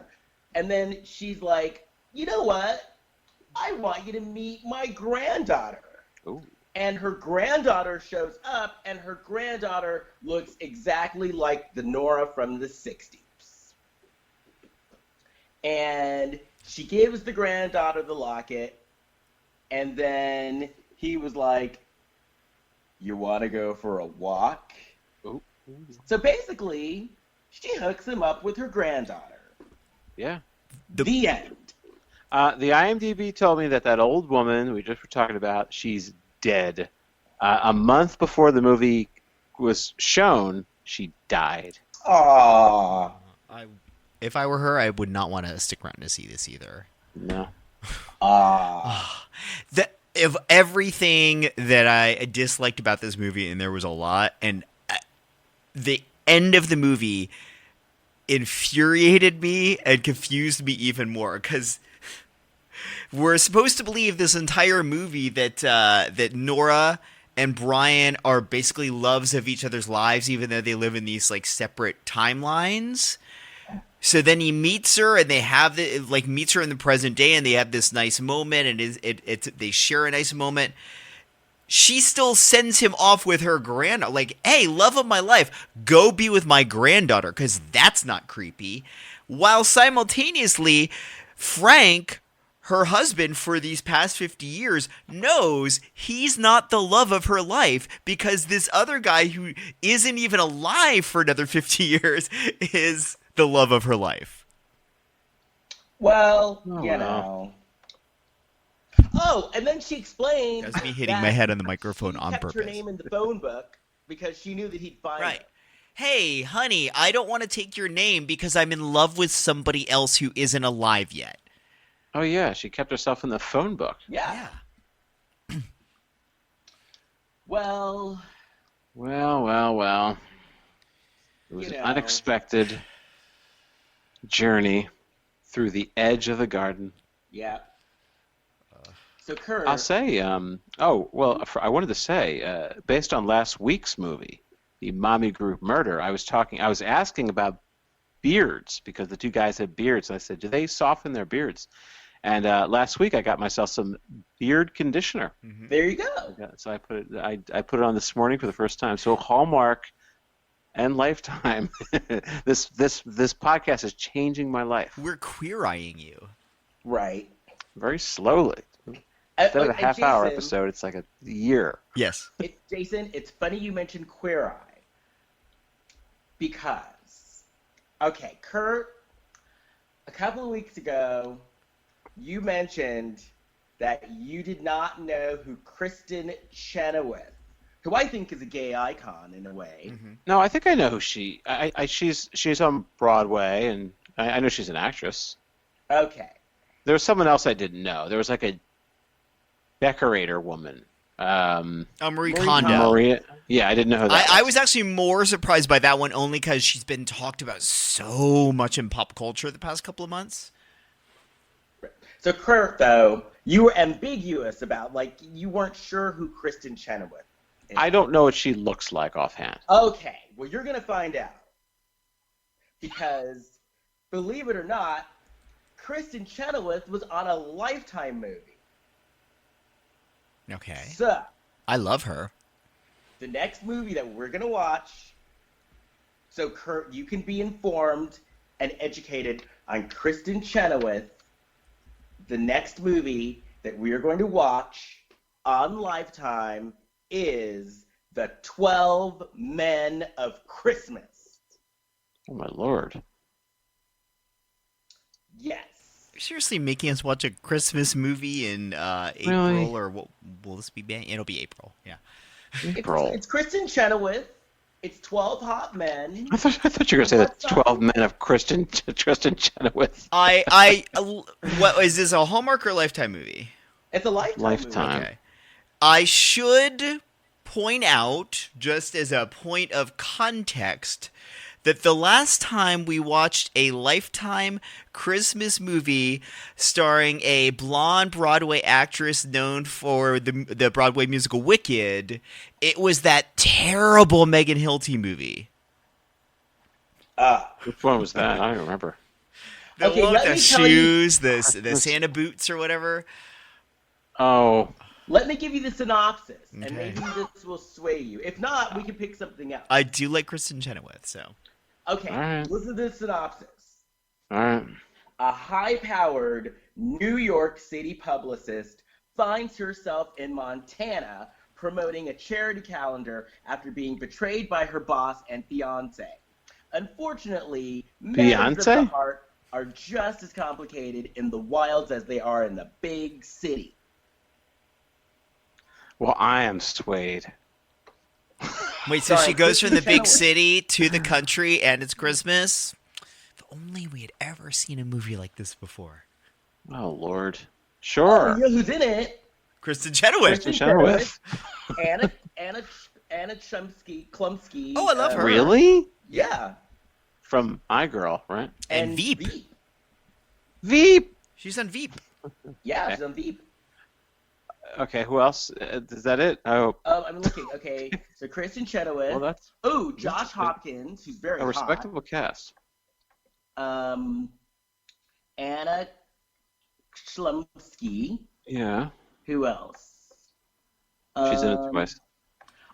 And then she's like, you know what? I want you to meet my granddaughter. Ooh. And her granddaughter shows up, and her granddaughter looks exactly like the Nora from the 60s. And she gives the granddaughter the locket, and then he was like, you want to go for a walk? Ooh. So basically, she hooks him up with her granddaughter. Yeah. The end. The IMDb told me that old woman we just were talking about, she's dead. A month before the movie was shown, she died. Aww. If I were her, I would not want to stick around to see this either. No. Aww. Of everything that I disliked about this movie, and there was a lot, and the end of the movie infuriated me and confused me even more, because we're supposed to believe this entire movie that that Nora and Brian are basically loves of each other's lives, even though they live in these like separate timelines. So then he meets her, and they have meets her in the present day, and they have this nice moment, and they share a nice moment. She still sends him off with her granddaughter, like, hey, love of my life, go be with my granddaughter, because that's not creepy. While simultaneously, Frank, her husband for these past 50 years, knows he's not the love of her life, because this other guy who isn't even alive for another 50 years is the love of her life. Well, Oh, you wow. know. Oh, and then she explained That's me hitting that my head on the microphone she on kept purpose. her name in the phone book because she knew that he'd find Right. her. Hey, honey, I don't want to take your name because I'm in love with somebody else who isn't alive yet. Oh, yeah, she kept herself in the phone book. Yeah. Well, Well. It was You an know. unexpected journey through the edge of the garden. yeah. So Kurt, I'll say, I wanted to say, based on last week's movie, the Mommy Group Murder, I was asking about beards, because the two guys had beards. I said, do they soften their beards? And last week I got myself some beard conditioner. there you go. So I put it on this morning for the first time. So Hallmark and Lifetime, this podcast is changing my life We're queer-eyeing you. Right. very slowly. Instead of a And half-hour Jason, episode, it's like a year. Yes. Jason, it's funny you mentioned Queer Eye. Because, okay, Kurt, a couple of weeks ago, you mentioned that you did not know who Kristen Chenoweth, who I think is a gay icon in a way. No, I think I know who she's on Broadway, and I know she's an actress. Okay. There was someone else I didn't know. There was like a decorator woman. Marie Kondo. Kondo. Maria. Yeah, I didn't know who that I was actually more surprised by that one only because she's been talked about so much in pop culture the past couple of months. So, Kurt, though, you were ambiguous about, like, you weren't sure who Kristen Chenoweth is. I don't know what she looks like offhand. Okay, well, you're going to find out. Because, believe it or not, Kristen Chenoweth was on a Lifetime movie. Okay. So, I love her. the next movie that we're going to watch, so Kurt, you can be informed and educated on Kristen Chenoweth. The next movie that we are going to watch on Lifetime is The 12 Men of Christmas. Oh my lord! Yes. You're seriously making us watch a Christmas movie in April, Really? or will this be? It'll be April. Yeah. April. It's Kristen Chenoweth. It's 12 Hot Men. I thought you were going to say the 12 Men of Kristen Chenoweth. What is this, a Hallmark or Lifetime movie? It's a Lifetime. Lifetime. Okay. I should point out, just as a point of context, that the last time we watched a Lifetime Christmas movie starring a blonde Broadway actress known for the Broadway musical Wicked, it was that terrible Megan Hilty movie. Which one was that? I don't remember. The Okay, one with let the me tell you- shoes, the Santa boots or whatever. Oh, Let me give you the synopsis, Okay. and maybe this will sway you. If not, we can pick something else. I do like Kristen Chenoweth, so. Okay, All right. listen to the synopsis. all right. A high-powered New York City publicist finds herself in Montana promoting a charity calendar after being betrayed by her boss and fiancé. Unfortunately, matters of the Fiancé? heart are just as complicated in the wilds as they are in the big city. Well, I am swayed. Wait, so Sorry, she goes from the Kristen big Chenoweth. city to the country and it's Christmas? If only we had ever seen a movie like this before. Oh, Lord. Oh, Sure. you know who's in it? Kristen Chenoweth. Kristen Chenoweth. Anna Klumsky. Oh, I love her. Really? Yeah. From iGirl, right? And Veep. Veep! She's on Veep. Yeah, Okay. she's on Veep. Okay, who else? Is that it? Oh, I'm looking. Okay, so Kristen Chenoweth. well, that's Oh, Josh Hopkins, who's very a hot. respectable cast. Anna Klumsky. Yeah. Who else? She's in it twice.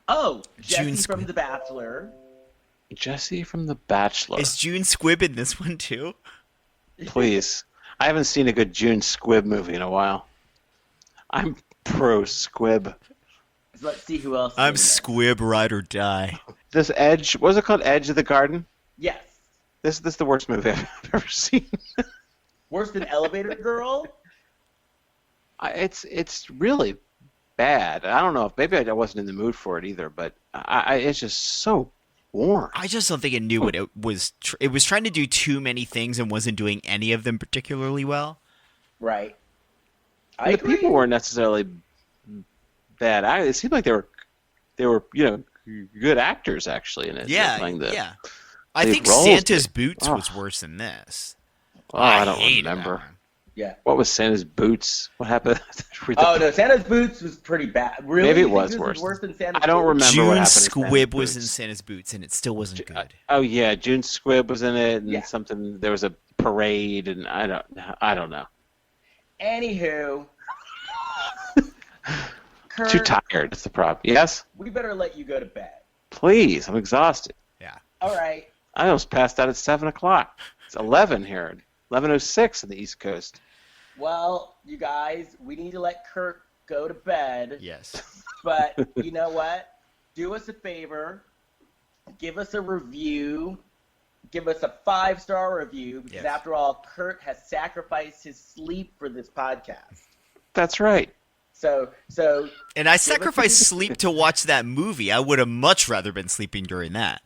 Oh, June Jesse from Squibb. The Bachelor. Jesse from The Bachelor. Is June Squibb in this one too? Please. I haven't seen a good June Squibb movie in a while. I'm pro Squibb. So let's see who else. is I'm in it. Squibb, ride or die. This Edge, what was it called? Edge of the Garden? Yes. This is the worst movie I've ever seen. Worse than Elevator Girl. It's really bad. I don't know if maybe I wasn't in the mood for it either, but it's just so boring. I just don't think it knew what it was. It was trying to do too many things and wasn't doing any of them particularly well. Right. And the people weren't necessarily bad. It seemed like they were good actors actually in it. Yeah, playing the, yeah. I lead think roles, Santa's but- Boots oh. was worse than this. Oh, I don't hated that remember. one. Yeah. What was Santa's Boots? What happened? Oh no, Santa's Boots was pretty bad. Really? Maybe it You think was this worse. Worse than Santa's I don't Boots? remember June what happened. in Santa's Squibb was in Boots. Santa's Boots, and it still wasn't good. Oh yeah, June Squibb was in it, and Yeah. something. There was a parade, and I don't know. Anywho. Kurt, Too tired. That's the problem. Yes, we better let you go to bed. please. I'm exhausted. Yeah. All right. I almost passed out at 7:00. It's 11 here. 11:06 on the East Coast. Well, you guys, we need to let Kurt go to bed. Yes. But you know what? Do us a favor. Give us a review. Give us a 5-star review because Yes. after all, Kurt has sacrificed his sleep for this podcast. That's right. So And I sacrificed sleep to watch that movie. I would have much rather been sleeping during that.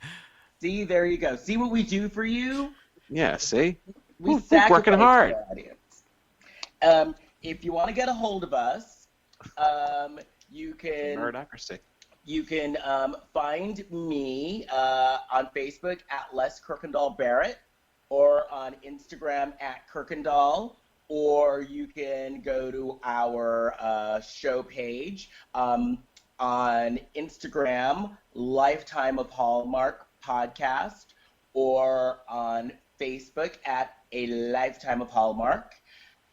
see, there you go. See what we do for you? Yeah. See. We We're sacrifice working hard. for the audience. If you want to get a hold of us, you can Meritocracy. find me on Facebook at Les Kirkendall Barrett or on Instagram at Kirkendall, or you can go to our show page on Instagram, Lifetime of Hallmark Podcast, or on Facebook at A Lifetime of Hallmark.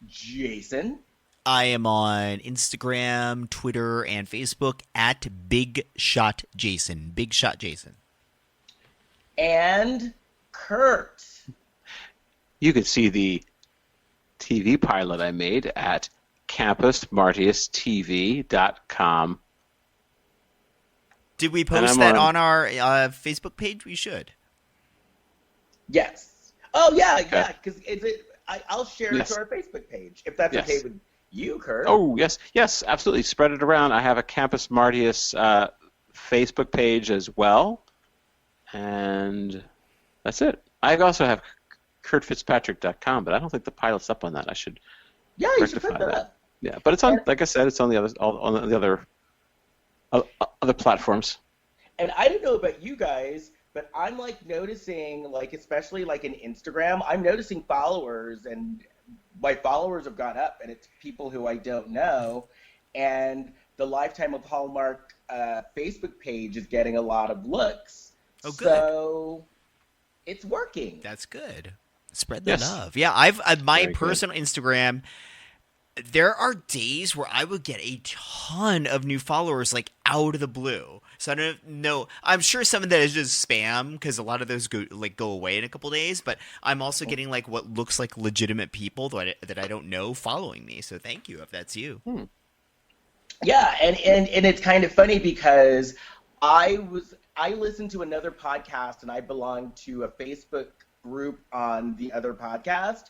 Jason. I am on Instagram, Twitter, and Facebook at Big Shot Jason. Big Shot Jason. And Kurt. You can see the TV pilot I made at campusmartiustv.com. Did we And post I'm that on- on our Facebook page? We should. Yes. Oh, yeah, Okay. yeah, because I'll share it Yes. to our Facebook page, if that's Yes. okay with you, Kurt. Oh, yes, absolutely. Spread it around. I have a Campus Martius Facebook page as well. And that's it. I also have kurtfitzpatrick.com, but I don't think the pilot's up on that. I should yeah, you should rectify put that that. up. Yeah, but it's on, like I said, it's on the other other platforms. And I don't know about you guys, but I'm like noticing, like especially like in Instagram, I'm noticing followers, and my followers have gone up, and it's people who I don't know, and the Lifetime of Hallmark Facebook page is getting a lot of looks. Oh, good. So it's working. That's good. Spread the Yes. love. Yeah, I've my Very good. personal Instagram. There are days where I would get a ton of new followers, like out of the blue. So I don't know. I'm sure some of that is just spam because a lot of those go away in a couple days. But I'm also getting like what looks like legitimate people that I don't know following me. So thank you if that's you. Yeah, and it's kind of funny because I listened to another podcast, and I belong to a Facebook group on the other podcast,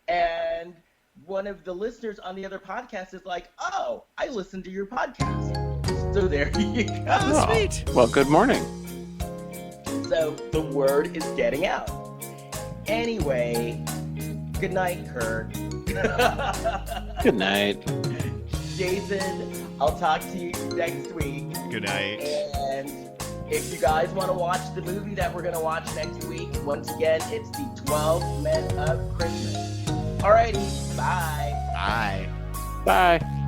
and one of the listeners on the other podcast is like, "Oh, I listened to your podcast." So there you go. Oh, sweet. Well, good morning. So the word is getting out. Anyway, good night, Kurt. Good night. Jason, I'll talk to you next week. Good night. And if you guys want to watch the movie that we're going to watch next week, once again, it's the 12 Men of Christmas. Alrighty, bye. Bye. Bye.